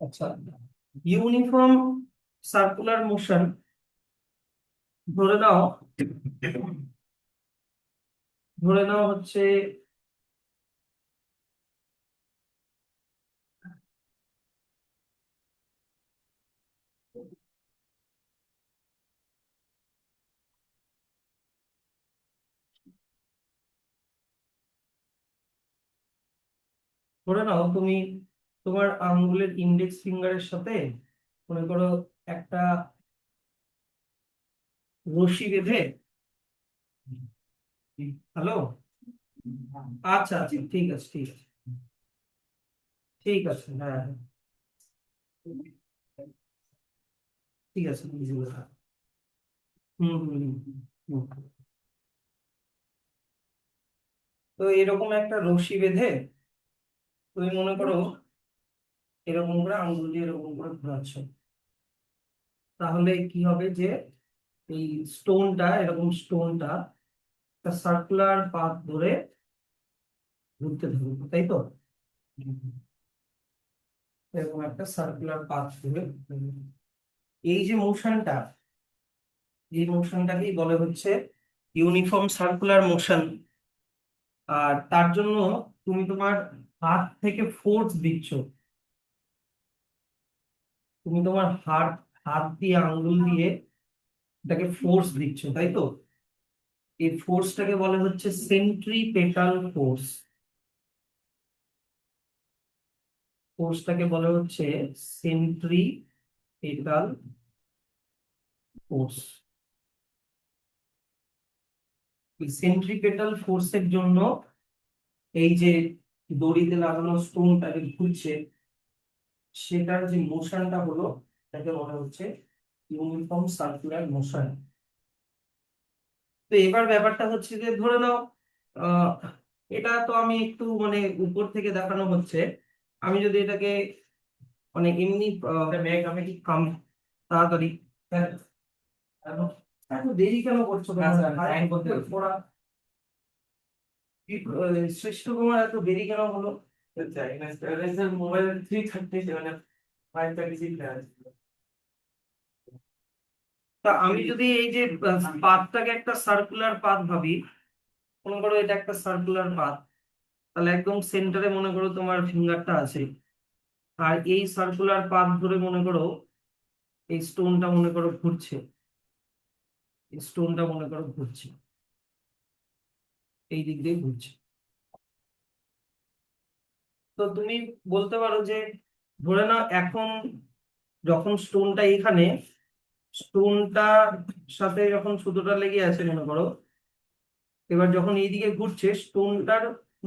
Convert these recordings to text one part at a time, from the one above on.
আচ্ছা, uniform circular motion, ধরে নাও ধরে নাও হচ্ছে ধরে নাও তুমি তোমার আঙ্গুলের ইন্ডেক্স ফিঙ্গারের সাথে মনে করো একটা রশি বেঁধে। হ্যালো। আচ্ছা আচ্ছা, ঠিক আছে ঠিক আছে। ঠিক আছে, হ্যাঁ হ্যাঁ, ঠিক আছে, বুঝে গেলাম। হুম হুম হুম, হুম। তো এরকম একটা রশি বেঁধে তুমি মনে করো এরকম করে আঙ্গুল দিয়ে এরকম করে ঘোরাচ্ছ। তাহলে কি হবে যে এই স্টোনটা, এরকম স্টোনটা একটা সার্কুলার পাথ ধরে ঘুরতে থাকবে, তাই তো? এরকম একটা সার্কুলার পাথ ধরে ঘুরতে থাকবে। এই যে মোশনটা, এই মোশনটাকেই বলে হচ্ছে ইউনিফর্ম সার্কুলার মোশন। আর তার জন্য তুমি তোমার হাত থেকে ফোর্স দিচ্ছ। তুমি তোমার হাত হাত দিয়ে আঙ্গুল দিয়ে এটাকে ফোর্স দিচ্ছ, তাই তো? এই ফোর্সটাকে বলে হচ্ছে সেন্ট্রিপেটাল ফোর্স। ফোর্সটাকে বলে হচ্ছে সেন্ট্রিপেটাল ফোর্স। এই সেন্ট্রিপেটাল ফোর্সের জন্য এই যে দড়িতে লাগানো স্টোনটাকে ঘুরছে, সেটার যে মোশনটা হলো, এটাকে বলা হচ্ছে ইউনিফর্ম সার্কুলার মোশন। তো এবার ব্যাপারটা হচ্ছে যে ধরে নাও আহ, এটা তো আমি একটু মানে উপর থেকে দেখানো হচ্ছে। আমি যদি এটাকে মানে এমনি মেঘ আমি কি কাম তাড়াতাড়ি। হ্যাঁ, এত দেরি কেন করছো তোমরা? শ্রেষ্ঠ কুমার এত দেরি কেন হলো? মোবাইল 3:30 5:36। তা আমি যদি এই যে পাথটাকে একটা সার্কুলার পাথ ভাবি, মনে করো এটা একটা সার্কুলার পাথ, তাহলে একদম সেন্টারে মনে করো তোমার ফিঙ্গারটা আছে। আর এই সার্কুলার পাথ ধরে মনে করো এই স্টোনটা মনে করো ঘুরছে। এই স্টোনটা মনে করো ঘুরছে, এই দিক দিয়ে ঘুরছে। তো তুমি বলতে পারো যে ধরে নাও এখন যখন স্টোনটা এখানে, স্টোনটার সাথে যখন সুতোটা লেগে আছে মনে করো, এবার যখন এইদিকে ঘুরছে স্টোনটার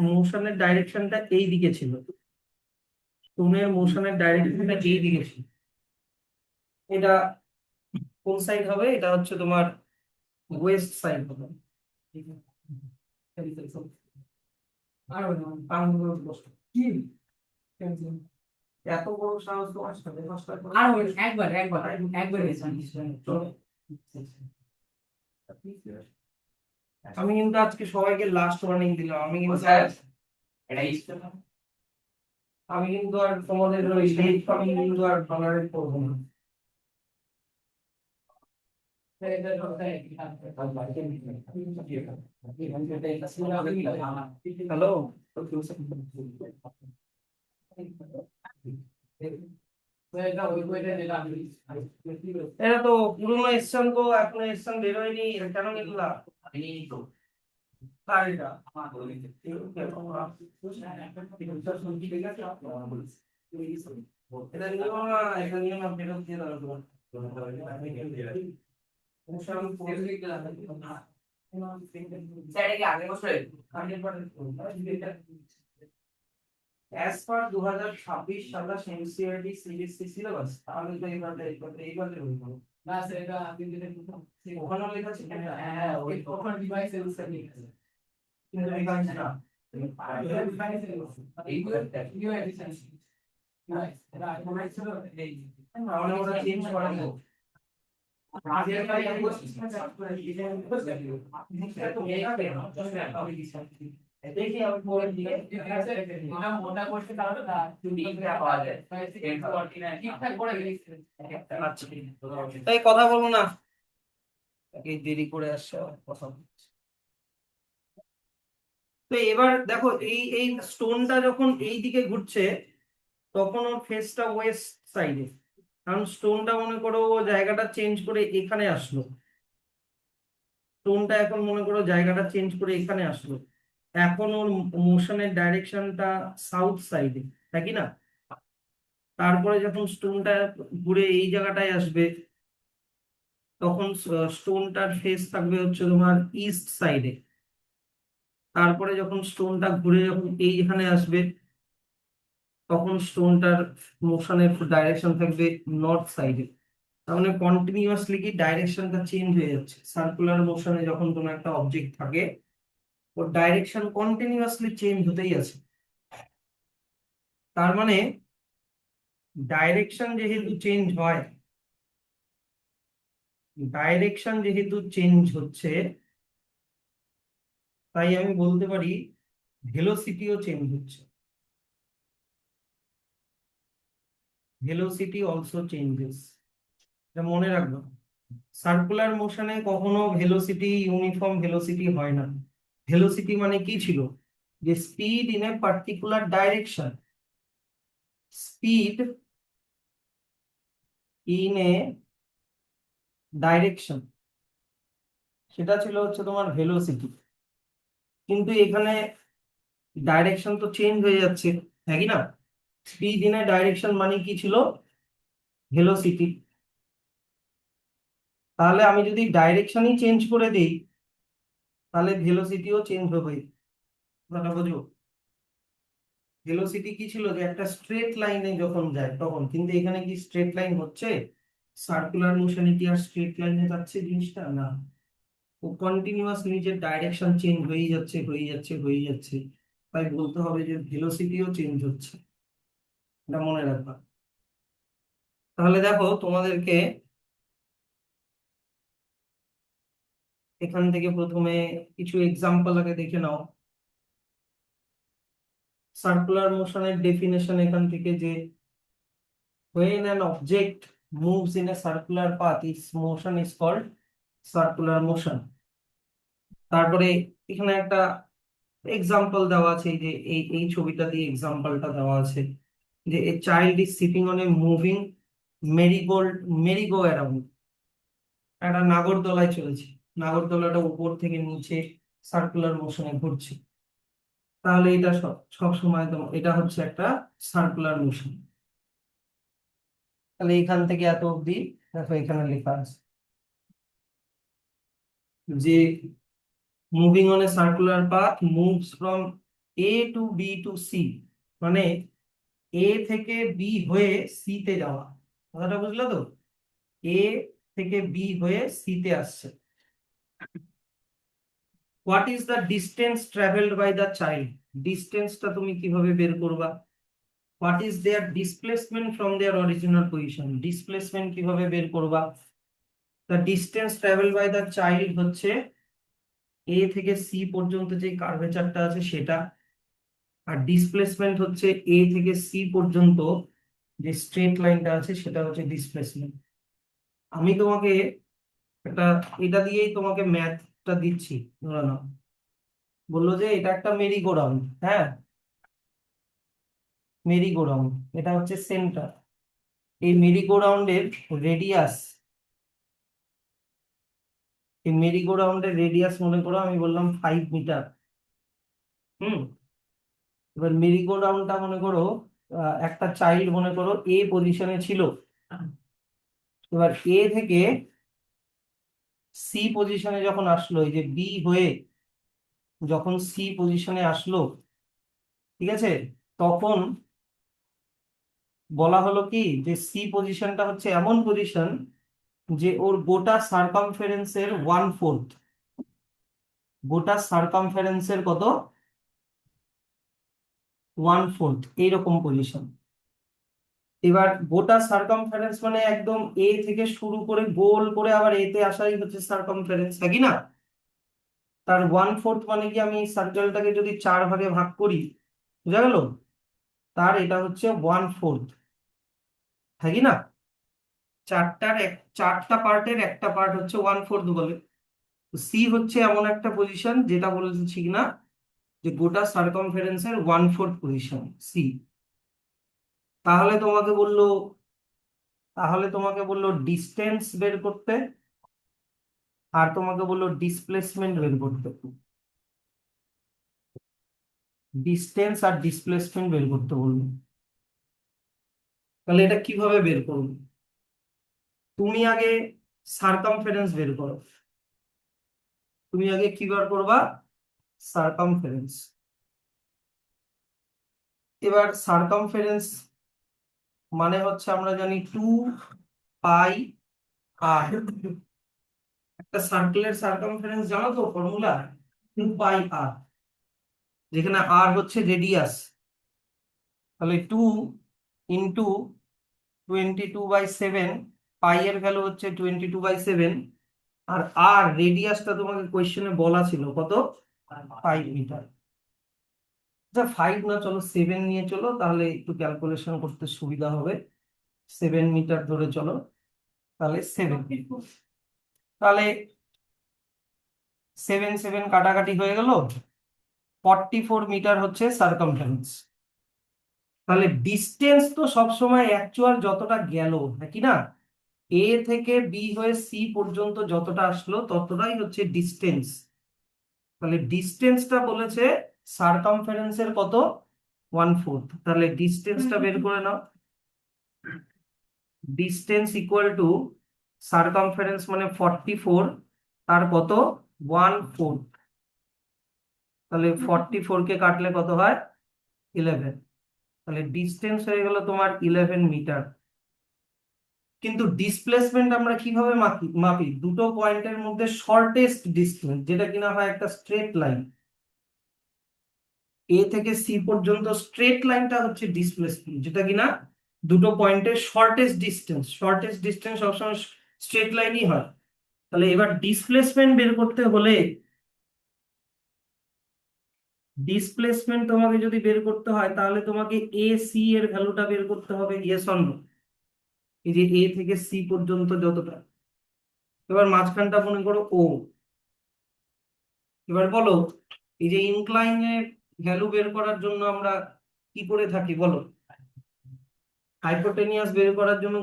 মোশনের ডাইরেকশনটা এই দিকে ছিল। স্টোনের মোশনের ডাইরেকশনটা এই দিকে ছিল। এটা কোন সাইড হবে? এটা হচ্ছে তোমার ওয়েস্ট সাইড হবে। আর পাঙ্গুলো বসে কি এত বড় সাহস তোমার সাথে নষ্ট করে? আর একবার একবার একবার চলো। আমি কিন্তু আজকে সবাইকে লাস্ট ওয়ার্নিং দিলাম। আমি কিন্তু আমি কিন্তু আর তোমাদের ওই লেট আমি কিন্তু আর টলারেট করবো না। হ্যালো। এটা তো পুরোনো এসছেন, তো এখনো এসছেন বেরোয়নি, কেন নিলা? কার এটা? এটা নিও না, এটা নিও না, ফেরত দিয়ে দাও। অ্যাজ পার 2026 সালে এনসিইআরটি সিবিএসই সিলেবাস, তাহলে তো এইবারে হইব না স্যার। এটা ওখানে লেখা আছে। হ্যাঁ ওই ওখানে ডিভাইস এলসে লেখা আছে, কিন্তু ডিভাইস না। এইগুলো ভিডিও এডিশন ডিভাইস এটা ডিভাইস ছিল এই আমরা ওটা চেঞ্জ করাবো। আগের কালে আমি বলছি দেখি আমি পরে দিয়ে ঠিক আছে মোটা মোটা করতে তাহলে না ঠিকঠাক পাওয়া যায় ঠিকঠাক করে দিয়েছে আচ্ছা তাই কথা বলবো না, এই দেরি করে আসছে আবার কথা বলছি। তো এবার দেখো এই এই স্টোনটা যখন এই দিকে ঘুরছে তখন ওর ফেসটা ওয়েস্ট সাইডে, কারণ স্টোনটা মনে করো ও জায়গাটা চেঞ্জ করে এখানে আসলো, স্টোনটা এখন মনে করো জায়গাটা চেঞ্জ করে এখানে আসলো, এখন ওর মোশনের ডাইরেকশনটা সাউথ সাইডে, তাই কি না? তারপরে যখন স্টোনটা ঘুরে এই জায়গাটায় আসবে তখন স্টোনটার ফেস থাকবে হচ্ছে তোমার ইস্ট সাইডে, তারপরে যখন স্টোনটা ঘুরে যখন এইখানে আসবে তখন স্টোনটার মোশনের ডাইরেকশন থাকবে নর্থ সাইডে। তার মানে কন্টিনিউয়াসলি কি ডাইরেকশনটা চেঞ্জ হয়ে যাচ্ছে, সার্কুলার মোশনে যখন কোনো একটা অবজেক্ট থাকে ওর ডাইরেকশন কন্টিনিউয়াসলি চেঞ্জ হতেই আছে। তার মানে ডাইরেকশন যেহেতু চেঞ্জ হয়, ডাইরেকশন যেহেতু চেঞ্জ হচ্ছে, তাই আমি বলতে পারি ভেলোসিটিও চেঞ্জ হচ্ছে, ভেলোসিটি অলসো চেঞ্জেস। এটা মনে রাখবে, সার্কুলার মোশনে কখনো ভেলোসিটি ইউনিফর্ম ভেলোসিটি হয় না। ভেলোসিটি মানে কি ছিল, যে speed in a particular direction, speed in a direction, সেটা ছিল হচ্ছে তোমার ভেলোসিটি। কিন্তু এখানে ডাইরেকশন তো চেঞ্জ হয়ে যাচ্ছে, তাই কি না? স্পিড ইন এ ডাইরেকশন মানে কি ছিল, ভেলোসিটি। তাহলে আমি যদি ডাইরেকশনই চেঞ্জ করে দিই তাহলে ভেলোসিটিও চেঞ্জ হবে, কথাটা বুঝো। ভেলোসিটি কি ছিল, যে একটা স্ট্রেট লাইনে যখন যায় তখন, কিন্তু এখানে কি স্ট্রেট লাইন হচ্ছে? সার্কুলার মোশনে কি আর স্ট্রেট লাইনে যাচ্ছে জিনিসটা? না, ও কন্টিনিউয়াস নিজের ডাইরেকশন চেঞ্জ হয়েই যাচ্ছে হয়ে যাচ্ছে হয়ে যাচ্ছে। তাই বলতে হবে যে ভেলোসিটিও চেঞ্জ হচ্ছে, এটা মনে রাখবা। তাহলে দেখো তোমাদেরকে এখান থেকে প্রথমে কিছু এক্সাম্পল আগে দেখে নাও। সার্কুলার মোশনের ডেফিনেশন এখান থেকে, যে when an object moves in a circular path its motion is called circular motion। তারপরে এখানে একটা এক্সাম্পল দেওয়া আছে, এই যে এই এই ছবিটা দিয়ে এক্সাম্পলটা দেওয়া আছে, যে a child is sitting on a moving marigold merry-go-round, একটা নাগরদোলায় চলেছে, নাগরদোলাটা উপর থেকে নিচে সার্কুলার মোশনে ঘুরছে। তাহলে এটা সব সব সময় এটা হচ্ছে একটা সার্কুলার মোশন। তাহলে এখান থেকে এত অব্দি দেখো এখানে লেখা আছে যে moving on a circular path moves from A to B to C, মানে এ থেকে বি হয়ে সি তে যাওয়া, কথাটা বুঝলো তো? এ থেকে বি হয়ে সি তে আসছে। What is the distance travelled by the child, ডিস্টেন্সটা তুমি কিভাবে বের করবা? What is their displacement from their original position, displacement কিভাবে বের করবা? The distance travelled by the child হচ্ছে এ থেকে সি পর্যন্ত যে কার্ভেচারটা আছে সেটা, আর ডিসপ্লেসমেন্ট হচ্ছে এ থেকে সি পর্যন্ত যে স্ট্রেট লাইনটা আছে সেটা হচ্ছে ডিসপ্লেসমেন্ট। আমি তোমাকে একটা এটা দিয়েই তোমাকে ম্যাথটা দিচ্ছি। ধরে নাও বললো যে এটা একটা মেরি গো রাউন্ড, হ্যাঁ, মেরি গো রাউন্ড, এটা হচ্ছে সেন্টার। এই মেরি গো রাউন্ডের রেডিয়াস, এই মেরি গো রাউন্ডের রেডিয়াস মনে করো আমি বললাম 5 মিটার। হুম, এবার মেরি গো রাউন্ডটা মনে করো একটা চাইল্ড মনে করো এ পজিশনে ছিল, এবার এ থেকে সি পজিশনে যখন আসলো, এই যে বি হয়ে যখন সি পজিশনে আসলো, ঠিক আছে, তখন বলা হলো কি যে সি পজিশনটা হচ্ছে এমন পজিশন যে ওর গোটা সারকামফারেন্সের 1/4, গোটা সারকামফারেন্সের কত, 1/4 এইরকম পজিশন। এবার গোটা সারকামফারেন্স মানে একদম এ থেকে শুরু করে গোল করে আবার এতে আসাই হচ্ছে সারকামফারেন্স, নাকি না? তার 1/4 মানে কি, আমি সার্কেলটাকে যদি 4 ভাগে ভাগ করি, বুঝা গেল, তার এটা হচ্ছে 1/4, হ্যাঁ কি না? চারটা পার্টের একটা পার্ট হচ্ছে 1/4 বলে। সি হচ্ছে এমন একটা পজিশন যেটা বলেছি না, যে গোটা সার্কামফারেন্সের 1/4 পজিশন সি। তাহলে তোমাকে বললো তাহলে তোমাকে বললো ডিস্টেন্স বের করতে, আর তোমাকে বললো ডিসপ্লেসমেন্ট বের করতে। ডিস্টেন্স আর ডিসপ্লেসমেন্ট বের করতে বললো। তাহলে এটা কিভাবে বের করবো? তুমি আগে সার্কামফারেন্স বের করো। তুমি আগে কি বার করবা? সার্কামফারেন্স। এবার সার্কামফারেন্স মানে হচ্ছে আমরা জানি 2 পাই আর। একটা সার্কেলের সার্কামফারেন্স জানো তো ফর্মুলা? 2 পাই আর, যেখানে আর হচ্ছে রেডিয়াস। তাহলে 2 × 22/7, পাই এর ভ্যালু হচ্ছে 22/7, আর আর রেডিয়াসটা তোমাকে কোয়েশ্চেনে বলা ছিল কত? 5 মিটার। আচ্ছা 5 না, চলো 7 নিয়ে চলো, তাহলে একটু ক্যালকুলেশন করতে সুবিধা হবে। 7 মিটার ধরে চলো, তাহলে 7। তাহলে 7 7 কাটাকাটি হয়ে গেল, 44 মিটার হচ্ছে সার্কামফারেন্স। তাহলে ডিস্টেন্স তো সবসময় অ্যাকচুয়াল যতটা গেল, নাকি না? এ থেকে বি হয়ে সি পর্যন্ত যতটা আসলো ততটাই হচ্ছে ডিস্টেন্স। তাহলে ডিস্টেন্সটা বলেছে সার্কামফারেন্সের কত? 1/4। তাহলে ডিস্টেন্সটা বের করে নাও। ডিস্টেন্স ইকুয়াল টু সার্কামফারেন্স মানে 44, তার কত? 1/4। তাহলে 44 কে কাটলে কত হয়? 11। তাহলে ডিস্টেন্স হয়ে গেল তোমার 11 মিটার। কিন্তু ডিসপ্লেসমেন্ট আমরা কিভাবে মাপি? দুটো পয়েন্টের মধ্যে শর্টেস্ট ডিস্টেন্স, যেটা কিনা হয় একটা স্ট্রেট লাইন। এ থেকে সি পর্যন্ত স্ট্রেট লাইনটা হচ্ছে ডিসপ্লেসমেন্ট, যেটা কিনা দুটো পয়েন্টের শর্টেস্ট ডিস্টেন্স। শর্টেস্ট ডিস্টেন্স সবসময় স্ট্রেট লাইনই হয়। তাহলে এবার ডিসপ্লেসমেন্ট বের করতে হলে, ডিসপ্লেসমেন্ট তোমাকে যদি বের করতে হয়, তাহলে তোমাকে এ সি এর ভ্যালুটা বের করতে হবে। Yes or no? এই যে এ থেকে সি পর্যন্ত যতটা, এবার মাঝখানটা মনে করো ও। এবার বলো, এই যে ইনক্লাইনের ভ্যালু বের করার জন্য আমরা কি করে থাকি বলো? হাইপোটেনিয়াস বের করার জন্য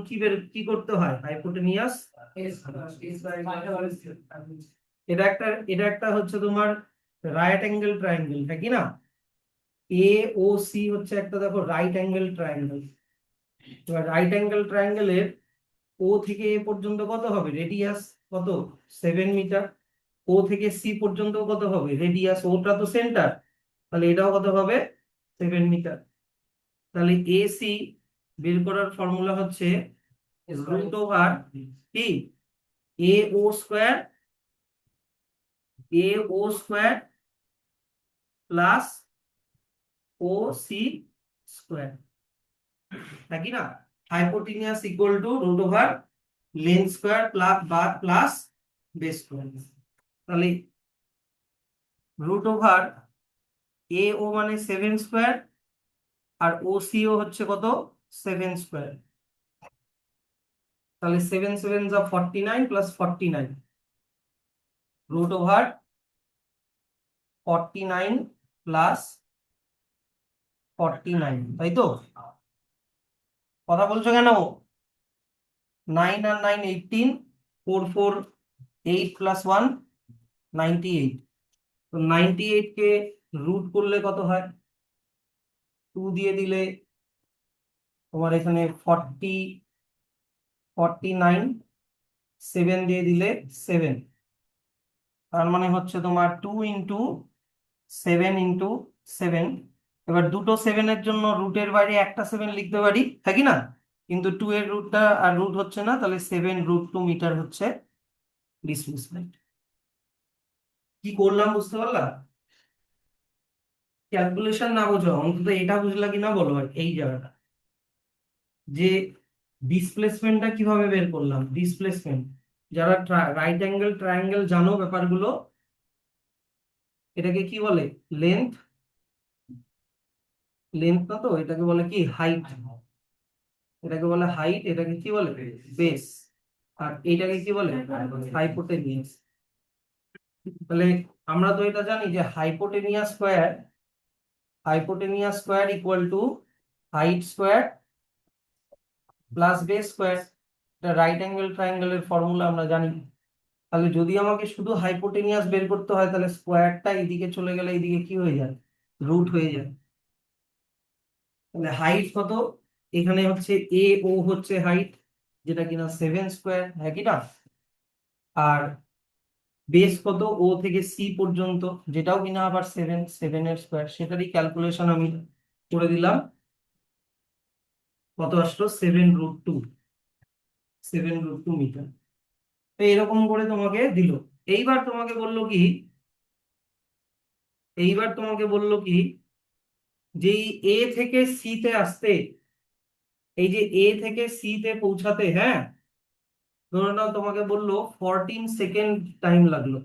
কি করতে হয়? হাইপোটেনিয়াস, এটা একটা হচ্ছে তোমার রাইট অ্যাঙ্গেল ট্রায়াঙ্গেল, হ্যাঁ কি না? এ ও সি হচ্ছে একটা, দেখো, রাইট অ্যাঙ্গেল ট্রায়াঙ্গেল। এবার রাইট অ্যাঙ্গেল ট্রায়াঙ্গেলের ও থেকে এ পর্যন্ত কত হবে? রেডিয়াস কত? 7 মিটার। ও থেকে সি পর্যন্ত কত হবে? রেডিয়াস, ওটা তো সেন্টার, তাহলে এটাও কত হবে? 7 মিটার। তাহলে এ সি বের করার ফর্মুলা হচ্ছে √, কি, এ ও স্কোয়ার, এ ও স্কোয়ার প্লাস ও সি স্কোয়ার, নাকি না? Hypotenuse equal to √length square plus base square. তাহলে √এ ও মানে 7 স্কোয়ার, আর ও সি ও হচ্ছে কত? 7 স্কোয়ার। তাহলে 7 7 × 49 প্লাস 49, √49 প্লাস 49, তাই তো? কথা বলছো কেন? 9 আর 9 18, 4 4 8 প্লাস 1 98। তো 98 কে রুট করলে কত হয়? 2 দিয়ে দিলে তোমার এখানে 49, 7 দিয়ে দিলে 7, তার মানে হচ্ছে তোমার 2 × 7 × 7। এবার দুটো 7-এর জন্য রুটের বাইরে একটা 7 লিখতে পারি, তাই কি না? কিন্তু 2 এর রুটটা আর রুট হচ্ছে না, তাহলে 7√2 মিটার হচ্ছে ডিসপ্লেসমেন্ট। কি করলাম বুঝতে পারলা? ক্যালকুলেশন না বোঝো, অন্তত এটা বুঝলা কি না বলো আর এই জায়গাটা, যে ডিসপ্লেসমেন্টটা কিভাবে বের করলাম। ডিসপ্লেসমেন্ট, যারা রাইট অ্যাঙ্গেল ট্রায়াঙ্গেল জানো ব্যাপারগুলো, এটাকে কি বলে? লেন্থ। লেন্থ না তো, এটাকে বলে কি? হাইট। এটাকে বলে হাইট, এটাকে কি বলে? বেস। আর এটাকে কি বলে? হাইপোটেনিয়াস। তাহলে আমরা তো এটা জানি যে hypotenuse square equal two height square plus base square. এটা রাইট অ্যাঙ্গেল ট্রায়াঙ্গেলের ফর্মুলা আমরা জানি। তাহলে যদি আমাকে শুধু হাইপোটেনিয়াস বের করতে হয়, তাহলে স্কোয়ারটা এইদিকে চলে গেলে এইদিকে কি হয়ে যায়? রুট হয়ে যায়। তাহলে হাইট কত? এখানে হচ্ছে এ ও হচ্ছে হাইট, যেটা কিনা 7 স্কোয়ার, হ্যাঁ কি না? আর বেস কত? ও থেকে সি পর্যন্ত, যেটাও কিনা আবার 7 এর স্কোয়ার, সেটারই ক্যালকুলেশন আমি করে দিলাম। কত আসলো? 7√2। 7√2 মিটার। তো এরকম করে তোমাকে দিল। এইবার তোমাকে বললো কি এইবার তোমাকে বললো কি যে এ থেকে সি তে আসতে, এই যে এ থেকে সি তে পৌঁছাতে, হ্যাঁ, ধরে নাও তোমাকে বললো 14 সেকেন্ড টাইম লাগলো।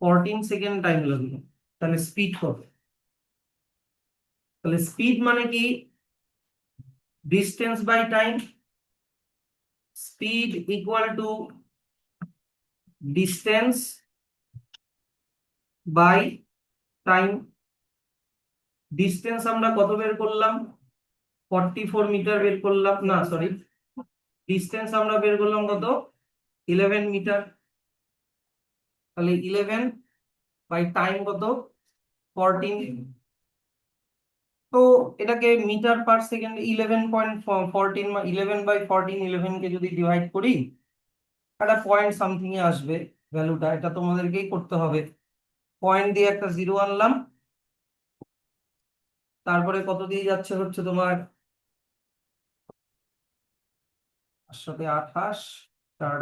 14 সেকেন্ড টাইম লাগলো। তাহলে স্পিড কত? তাহলে স্পিড মানে কি? Distance by time. Speed equal to distance by time. Distance আমরা কত বের করলাম? 44 মিটার বের করলাম, না সরি, ডিস্টেন্স আমরা বের করলাম কত? 11 মিটার। তাহলে 11 বাই টাইম কত? 14। তো এটাকে মিটার পার সেকেন্ড 11.14, 11/14, 11 কে যদি ডিভাইড করি, একটা পয়েন্ট সামথিং এ আসবে ভ্যালুটা। এটা তোমাদেরকেই করতে হবে। পয়েন্ট দিয়ে একটা জিরো আনলাম, তারপরে কত দিয়ে যাচ্ছে হচ্ছে তোমার 4 7 28, 4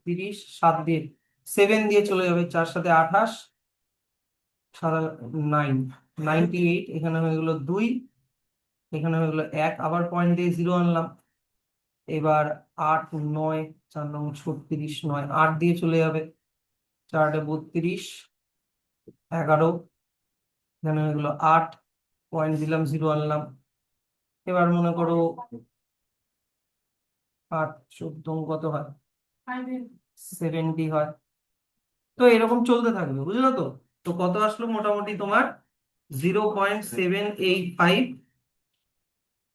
32, 7 দিয়ে 7 দিয়ে চলে যাবে, 4 7 28, 98। এখানে হয়ে গেলো 2, এখানে হয়ে গেলো 1, আবার পয়েন্ট দিয়ে জিরো আনলাম। এবার 8 9, 4 9 36, 9 8 দিয়ে চলে যাবে, 4 32, 11, এখানে হয়ে গেলো 8, পয়েন্ট দিলাম, জিরো আনলাম। এবার মনে করো 8 14 কত হয়? 70 হয়। তো এরকম চলতে থাকবে, বুঝলো তো? তো কত আসলো মোটামুটি তোমার? 0.785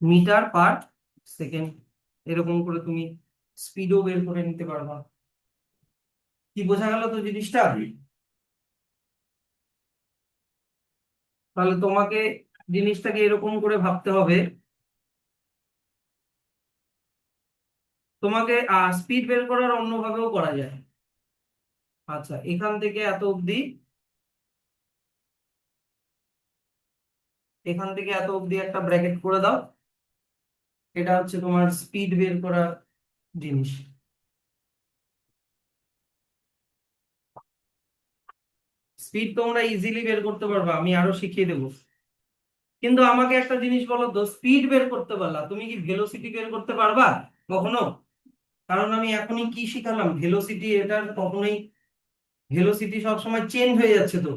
মিটার পার সেকেন্ড। এরকম করে তুমি স্পিডও বের করে নিতে পারবা। কি বোঝা গেল তো জিনিসটা? তাহলে তোমাকে জিনিসটাকে এরকম করে ভাবতে হবে। তোমাকে স্পিড বের করার অন্যভাবেও করা যায়। আচ্ছা, এখান থেকে এত অবধি একটা ব্র্যাকেট করে দাও। এটা হচ্ছে তোমার স্পিড বের করার জিনিস। স্পিড তোমরা ইজিলি বের করতে পারবে, আমি আরো শিখিয়ে দেবো। কিন্তু আমাকে একটা জিনিস বলো তো, স্পিড বের করতে পারলা, তুমি কি ভেলোসিটি বের করতে পারবা কখনো? কারণ আমি এখনই কি শিখালাম, ভেলোসিটি, এটা কখনোই, ভেলোসিটি সবসময় চেঞ্জ হয়ে যাচ্ছে তো।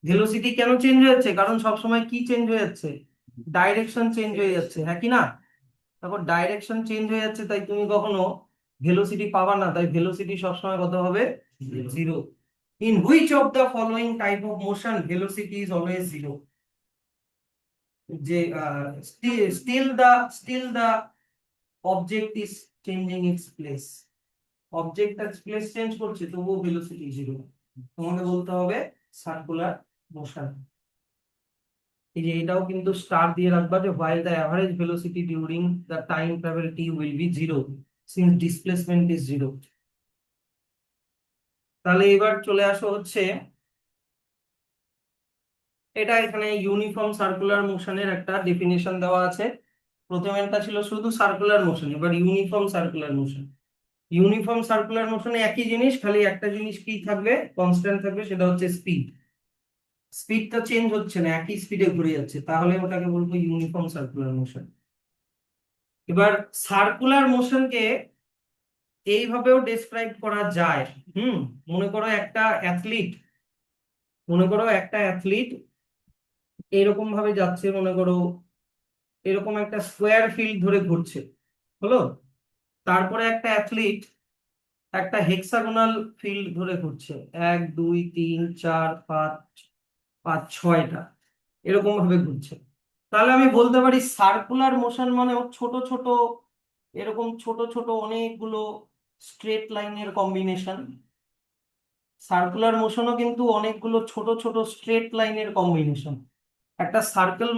ভেলোসিটি কেন চেঞ্জ হয়ে যাচ্ছে? কারণ সবসময় কি চেঞ্জ হয়ে যাচ্ছে? ডাইরেকশন চেঞ্জ হয়ে যাচ্ছে, হ্যাঁ কি না? তারপর ডাইরেকশন চেঞ্জ হয়ে যাচ্ছে, তাই তুমি কখনো ভেলোসিটি পাবা না। তাই ভেলোসিটি সবসময় কত হবে? Zero. In which of the following type of motion velocity is always zero? যে still the object is changing its place, object তার প্লেস চেঞ্জ করছে তবুও ভেলোসিটি জিরো। তোমাকে বলতে হবে সার্কুলার মোশন। এই যে এটাও কিন্তু স্টার দিয়ে রাখবা, যে while the average velocity during the time travel t will be zero since displacement is zero। তাহলে এবার চলে আসো হচ্ছে, এটা এখানে ইউনিফর্ম সার্কুলার মোশনের একটা ডেফিনেশন দেওয়া আছে। প্রথমেরটা ছিল শুধু সার্কুলার মোশন, এবার uniform circular motion. Uniform circular মোশনে একই জিনিস, খালি একটা জিনিস কি থাকবে? কনস্ট্যান্ট থাকবে, সেটা হচ্ছে স্পিড। স্পিডটা চেঞ্জ হচ্ছে না, একই স্পিডে ঘুরে যাচ্ছে, তাহলে ওটাকে বলবো ইউনিফর্ম সার্কুলার মোশন। এবার সার্কুলার মোশনকে এইভাবেও ডেসক্রাইব করা যায়। হুম, মনে করো একটা অ্যাথলিট, মনে করো একটা অ্যাথলিট এরকম ভাবে যাচ্ছে, মনে করো এরকম একটা স্কোয়ার ফিল্ড ধরে ঘুরছে, হলো। তারপরে একটা অ্যাথলিট একটা হেক্সাগোনাল ফিল্ড ধরে ঘুরছে, 1 2 3 4 5 5 6টা এরকম ভাবে ঘুরছে। তাহলে আমি বলতে পারি সার্কুলার মোশন মানে ছোট ছোট, এরকম ছোট ছোট অনেকগুলো স্ট্রেট লাইনের কম্বিনেশন। সার্কুলার মোশনও কিন্তু অনেকগুলো ছোট ছোট স্ট্রেট লাইনের কম্বিনেশন। একটা সার্কেল,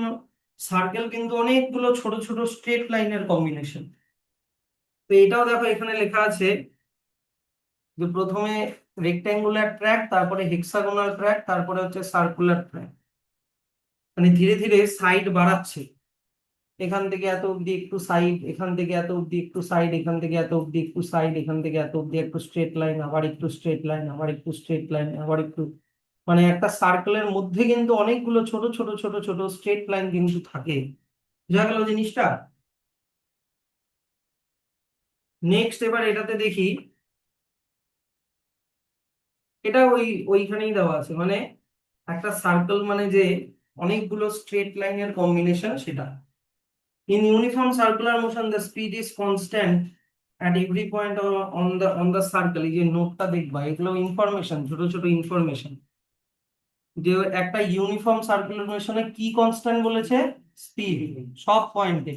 সার্কেল কিন্তু অনেকগুলো ছোট ছোট স্ট্রেট লাইনের কম্বিনেশন। তো এটাও দেখো এখানে লেখা আছে যে প্রথমে রেক্ট্যাঙ্গুলার ট্র্যাক, তারপরে হেক্সাগোনাল ট্র্যাক, তারপরে হচ্ছে সার্কুলার ট্র্যাক। মানে ধীরে ধীরে সাইড বাড়াচ্ছে, এখান থেকে এত অব্দি একটু সাইড, এখান থেকে এত অব্দি একটু সাইড, এখান থেকে এত অব্দি একটু সাইড, এখান থেকে এত অব্দি একটু স্ট্রেট লাইন, আবার একটু স্ট্রেট লাইন, আবার একটু স্ট্রেট লাইন, আবার একটু, মানে একটা সার্কেলের মধ্যে কিন্তু অনেকগুলো ছোট ছোট ছোট ছোট স্ট্রেট লাইন কিন্তু থাকে। বুঝা গেল জিনিসটা? নেক্সট এবার এটাতে দেখি, এটা ওইখানেই দেওয়া আছে, মানে একটা সার্কেল মানে যে অনেকগুলো স্ট্রেট লাইনের কম্বিনেশন সেটা। In uniform circular motion, the speed is constant at every point on the circle. এই যে নোটটা দেখবা, এগুলো ইনফরমেশন, ছোট ছোট ইনফরমেশন। যে একটা ইউনিফর্ম সার্কুলার মোশনে কি কনস্ট্যান্ট বলেছে? স্পিড, সব পয়েন্টে।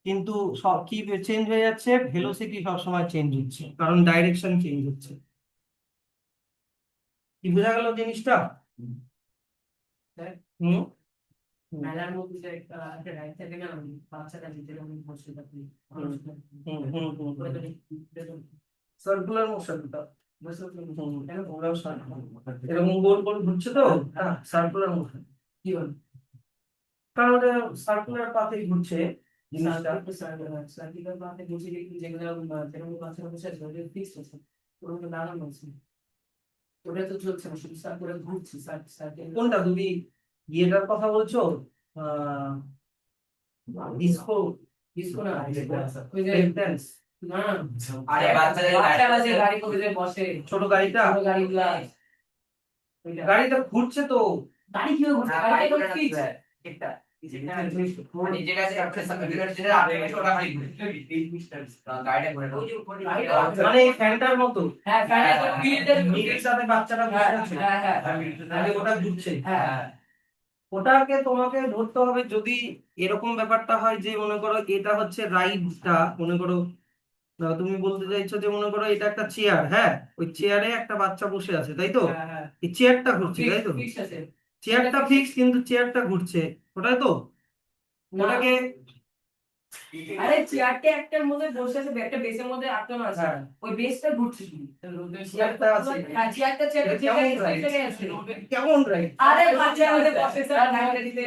কিন্তু সব কি চেঞ্জ হয়ে যাচ্ছে? ভেলোসিটি সবসময় চেঞ্জ হচ্ছে, কারণ ডাইরেকশন চেঞ্জ হচ্ছে। কি বোঝা গেল জিনিসটা? হুম মেলার মধ্যে যে একটা রাইড থাকে না, বাচ্চাটা যেতে আমি বসে থাকি, সার্কুলার মোশনটা ওরাও এরকম গোল গোল ঘুরছে তো, সার্কুলার মোশন। কি বল কারণ ওটা সার্কুলার পাথেই ঘুরছে জিনিসটা। সার্কিটের পাশে বসে দেখি যেগুলো যেরকম বাচ্চারা বসে আছে ওদের ফিক্সড আছে, ওগুলো দাঁড়ানো আছে, ওটা তো চলছে না, শুধু সার্কুলার ঘুরছে সার্কেল। কোনটা তুমি ইয়েটার কথা বলছো? আহ ডিসকো, ডিসকো না, ওই যে ব্রেক ড্যান্স? না, আরে বাচ্চারা যে গাড়ি করে যে বসে, ছোট গাড়িটা, ছোট গাড়িগুলা, ওইটা গাড়িটা ঘুরছে তো। গাড়ি কি ঘুরছে, গাড়ি তো ফিক্স একটা মানে যেটা আছে একটা সার্কুলার যেটা আগে ওটা খালি গাড়িটা করে মানে এই ফ্যানটার মতো। হ্যাঁ গাড়ি তো ফিল্ডের এর সাথে বাচ্চাটা বসে আছে, হ্যাঁ হ্যাঁ আগে ওটা ঘুরছে। হ্যাঁ ওটাকে তোমাকে ধরতে হবে, যদি এরকম ব্যাপারটা হয় যে মনে করো এটা হচ্ছে রাইডটা, মনে করো তুমি বলতে চাইছো যে মনে করো এটা একটা চেয়ার, হ্যাঁ, ওই চেয়ারে একটা বাচ্চা বসে আছে, তাই তো? হ্যাঁ এই চেয়ারটা ঘুরছে, তাই তো? ফিক্স আছে, চেয়ারটা ফিক্স, কিন্তু চেয়ারটা ঘুরছে, ওটাই তো। ওটাকে আরে চেয়ারটা একটার মধ্যে বসে আছে, একটা বেসের মধ্যে আটকানো আছে, হ্যাঁ, ওই বেসটা ঘুরছে শুধু, চেয়ারটা আছে। হ্যাঁ চেয়ারটা এটা কেমন রাইড? আছে। কেমন রাইড? আরে বাচ্চার মধ্যে বসে স্যার গাড়িটা দিতে,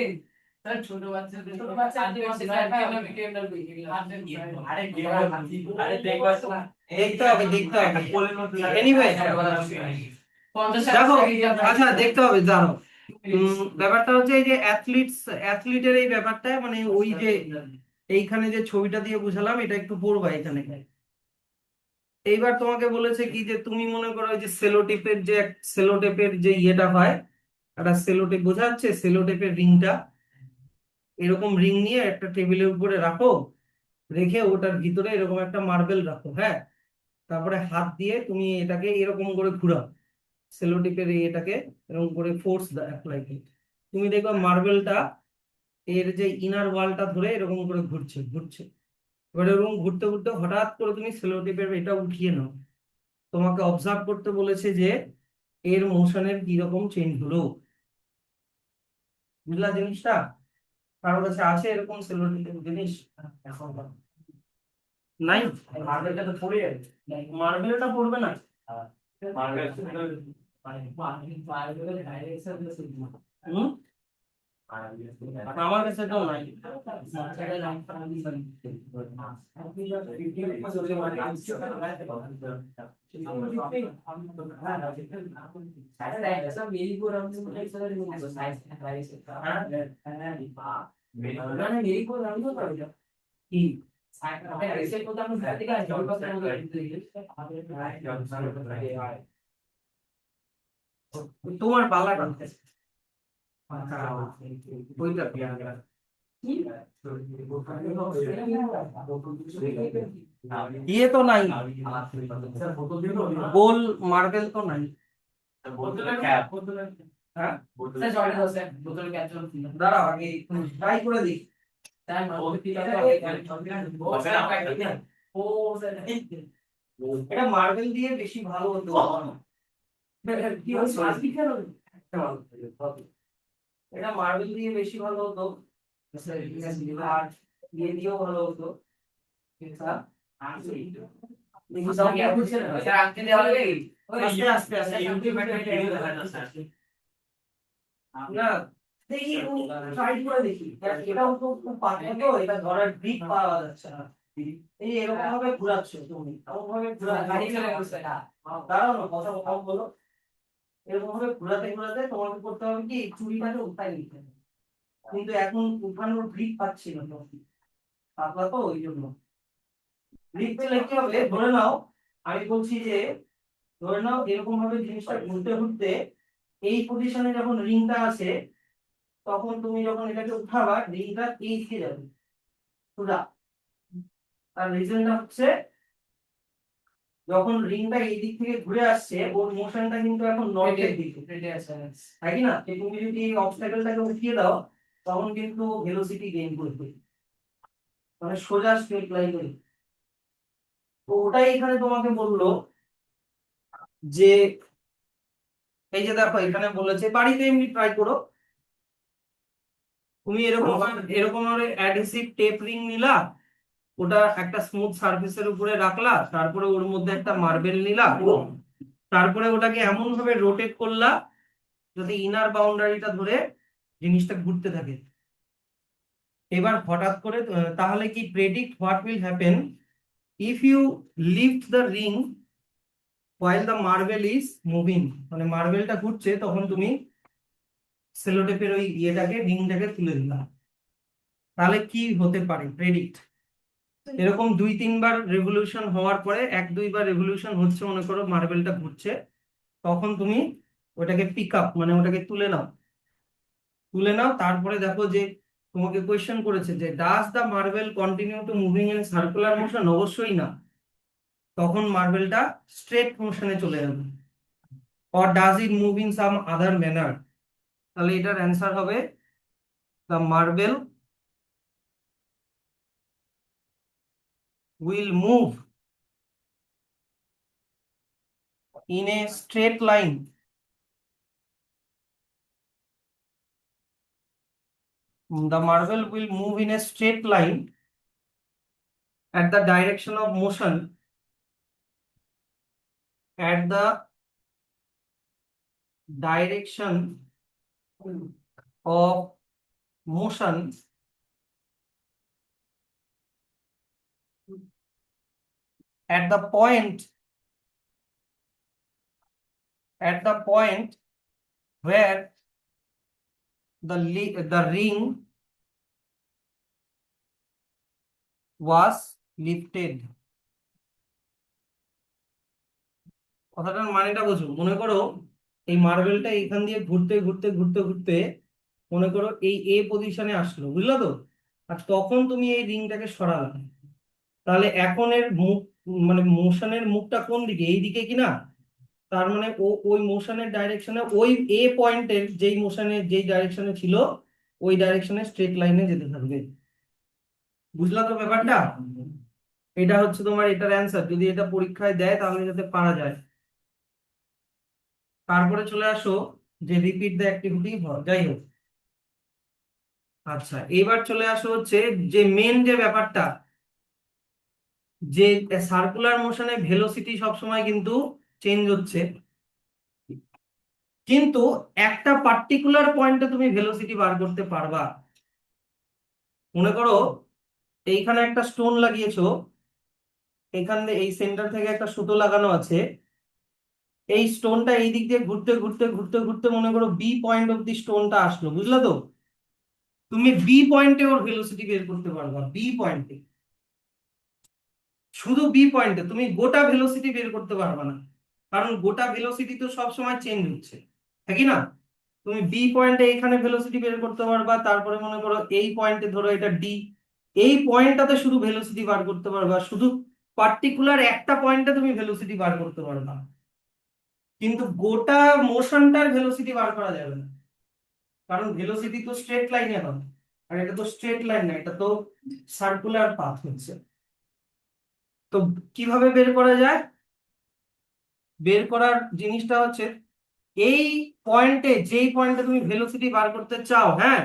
ছোট বাচ্চাদের ছোট বাচ্চা আদি বসে স্যার আরে আরে দেখবা দেখতে হবে, দেখতে হবে। এনিওয়ে দেখো, আচ্ছা দেখতে হবে, জানো ব্যাপারটা হচ্ছে এই যে অ্যাথলিটের এই ব্যাপারটা, মানে ওই যে এইখানে যে ছবিটা দিয়ে বুঝালাম, এটা একটু পড়বা এখানে। এইবার তোমাকে বলেছে কি যে তুমি মনে করো ওই যে সেলোটেপের যে ইয়েটা হয়, একটা সেলোটেপ বোঝা যাচ্ছে, সেলোটেপের রিংটা, এরকম রিং নিয়ে একটা টেবিলের উপরে রাখো, রেখে ওটার ভিতরে এরকম একটা মার্বেল রাখো, হ্যাঁ। তারপরে হাত দিয়ে তুমি এটাকে এরকম করে ঘুরাও, সেলোটেপের এটাকে এরকম করে ফোর্স অ্যাপ্লাই করে, তুমি দেখবে মার্বেলটা এর যে ইনার ওয়ালটা ধরে এরকম করে ঘুরছে ঘুরছে। এবার এরকম ঘুরতে ঘুরতে হঠাৎ করে তুমি সেলোটেপের এটা উঠিয়ে নাও। তোমাকে অবজার্ভ করতে বলেছে যে এর মোশনের কি রকম চেঞ্জ হলো। বুঝলা জিনিসটা? কারোর কাছে আছে এরকম সেলোটেপের জিনিস? এখন নাই। মার্বেলটা তো পড়ে যাবে মার্বেলটা পড়বে না। মার্বেল হুম, আমার কাছে তো নাই। কি তোমার পাল্লাটা ওইটা ইয়ে তো নাই, গোল মার্বেল তো নাই। হ্যাঁ দাঁড়াও আগে ট্রাই করে দিই। এটা মার্বেল দিয়ে বেশি ভালো হতো। এটা মার্বেল দিয়ে বেশি ভালো হতো, আর ইয়ে দিয়েও ভালো হতো। আস্তে আস্তে আস্তে না দেখি ট্রাই করে দেখি। এটাও তো খুব পাতলা তো, এটা ধরার গ্রিপ পাওয়া যাচ্ছে না। এই এরকম ভাবে ঘুরাচ্ছ তুমি, এমন ভাবে দাঁড়াও না, কথা কথা বলো। এরকম ভাবে ঘুরাতে ঘুরাতে তোমাকে করতে হবে কি চুড়িটাকে উঠাই নিতে হবে। কিন্তু এখন উঠানোর গ্রিপ পাচ্ছি না তো, পাতলা তো ওই জন্য। গ্রিপ পেলে কি হবে, ধরে নাও আমি বলছি যে ধরে নাও এরকম ভাবে জিনিসটা ঘুরতে ঘুরতে এই পজিশনে যখন রিংটা আছে, তখন তুমি যখন এটাকে উঠাবা রিংটা এই দিকে যাবে সোজা। তার রিজনটা হচ্ছে যখন রিংটা এই দিক থেকে ঘুরে আসছে ওর মোশনটা কিন্তু এখন নর্থের দিকে, তাই কি না? যে তুমি যদি এই অবস্টাকেলটাকে উঠিয়ে দাও তখন কিন্তু ভেলোসিটি গেইন করবে, মানে সোজা স্ট্রেট লাইনে। তো ওটাই এখানে তোমাকে বললো যে এই যে দেখো এখানে বলেছে বাড়িতে এমনি ট্রাই করো। তুমি এরকম এরকম অ্যাডহেসিভ টেপ রিং নিলা, ওটা একটা স্মুথ সারফেসের উপরে রাখলা, তারপরে ওর মধ্যে একটা মার্বেল নিলা, তারপরে ওটাকে এমন ভাবে রোটেট করলা যাতে ইনার বাউন্ডারিটা ধরে জিনিসটা ঘুরতে থাকে। এবার হঠাৎ করে তাহলে কি predict what will happen if you lift the ring while the marble is moving, মানে মার্বেলটা ঘুরছে তখন তুমি সেলোটেপের ওই ইয়েটাকে রিংটাকে তুলে দিলাম, তাহলে কি হতে পারে প্রেডিক্ট। এরকম 2-3 বার রেভলিউশন হওয়ার পরে 1-2 বার রেভলিউশন হচ্ছে মনে করো মার্বেলটা ঘুরছে, তখন তুমি ওটাকে পিক আপ মানে ওটাকে তুলে নাও। তুলে নাও তারপরে দেখো যে তোমাকে কোয়েশ্চেন করেছে যে does the marble continue to moving in circular motion, অবশ্যই না, তখন মার্বেলটা স্ট্রেট মোশনে চলে যাবে। Or does it move in some other manner, তাহলে এটার অ্যান্সার হবে the marble will move in a straight line the marble will move in a straight line at the direction of motion, at the direction of motion at the point where the ring was lifted। কথাটার মানেটা বুঝো, মনে করো এই মার্বেলটা এখান দিয়ে ঘুরতে ঘুরতে ঘুরতে ঘুরতে মনে করো এই এ পজিশনে আসলো, বুঝলো তো? আর তখন তুমি এই রিংটাকে সরালে, তাহলে এখন এর মুখ মানে মোশনের মুখটা কোন দিকে, এই দিকে কিনা? তার মানে ও ওই মোশনের ডাইরেকশনে ওই এ পয়েন্টের যেই মোশনে যেই ডাইরেকশনে ছিল ওই ডাইরেকশনে স্ট্রেট লাইনে যেতে থাকবে। বুঝলা তো ব্যাপারটা? এটা হচ্ছে তোমার এটার অ্যান্সার, যদি এটা পরীক্ষায় দেয় তাহলে যাতে পারা যায়। তারপরে চলে আসো যে রিপিট দ্য অ্যাক্টিভিটি, যাই হোক। আচ্ছা এবার চলে আসো হচ্ছে যে মেন যে ব্যাপারটা, যে সার্কুলার মোশনে ভেলোসিটি সবসময় কিন্তু চেঞ্জ হচ্ছে, কিন্তু একটা পার্টিকুলার পয়েন্টে তুমি ভেলোসিটি বার করতে পারবা। মনে করো এইখানে একটা স্টোন লাগিয়েছো, এখানে এই সেন্টার থেকে একটা সুতো লাগানো আছে, এই স্টোনটা এই দিক দিয়ে ঘুরতে ঘুরতে ঘুরতে ঘুরতে মনে করো বি পয়েন্ট অব্দি স্টোনটা আসলো, বুঝলো তো? তুমি বি পয়েন্টে ওর ভেলোসিটি বের করতে পারবা, বি পয়েন্টে, শুধু বি পয়েন্টে, তুমি গোটা ভেলোসিটি বের করতে পারবা না, কারণ গোটা ভেলোসিটি তো সবসময় চেঞ্জ হচ্ছে। হ্যাঁ কি না? তুমি বি পয়েন্টে এখানে ভেলোসিটি বের করতে পারবা, তারপরে মনে করো এই পয়েন্টে ধরো এটা ডি, এই পয়েন্টটাতে শুধু ভেলোসিটি বার করতে পারবা, শুধু পার্টিকুলার একটা পয়েন্টে তুমি ভেলোসিটি বার করতে পারবা, কিন্তু গোটা মোশনটার ভেলোসিটি বার করা যাবে না, কারণ ভেলোসিটি তো স্ট্রেট লাইনে হবে, আর এটা তো স্ট্রেট লাইন না, এটা তো সার্কুলার পাথ হচ্ছে। তো কিভাবে বের করা যায়? বের করার জিনিসটা হচ্ছে এই পয়েন্টে, যেই পয়েন্টে তুমি ভেলোসিটি বার করতে চাও, হ্যাঁ,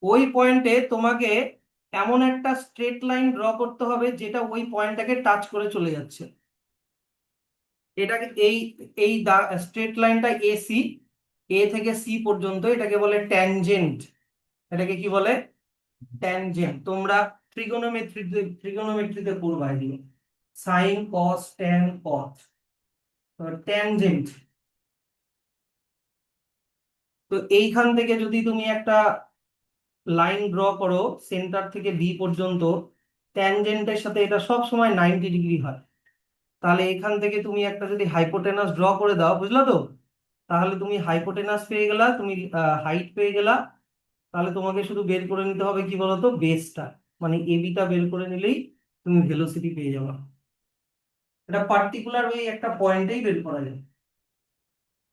ওই পয়েন্টে তোমাকে এমন একটা স্ট্রেট লাইন ড্র করতে হবে যেটা ওই পয়েন্টটাকে টাচ করে চলে যাচ্ছে। এটাকে এই এই স্ট্রেট লাইনটা এসি, এ থেকে সি পর্যন্ত, এটাকে বলে ট্যানজেন্ট। এটাকে কি বলে? ট্যানজেন্ট। তোমরা ট্রিগোনোমেট্রিতে পড়বা এগুলো, সাইন কস ট্যান কট, ট্যানজেন্ট। তো এইখান থেকে যদি তুমি একটা লাইন ড্র করো সেন্টার থেকে বি পর্যন্ত, ট্যানজেন্টের সাথে এটা সব সময় 90 ডিগ্রি হয়। তাহলে এখান থেকে তুমি একটা যদি হাইপোটেনাস ড্র করে দাও, বুঝলো তো, তাহলে তুমি হাইপোটেনাস পেয়ে গেলা, তুমি হাইট পেয়ে গেলা। তাহলে তোমাকে শুধু বের করে নিতে হবে কি বলতো, বেসটা, মানে এবিটা বের করে নিলেই তুমি ভেলোসিটি পেয়ে যাবে। এটা পার্টিকুলার ওই একটা পয়েন্টেই বের করা যায়।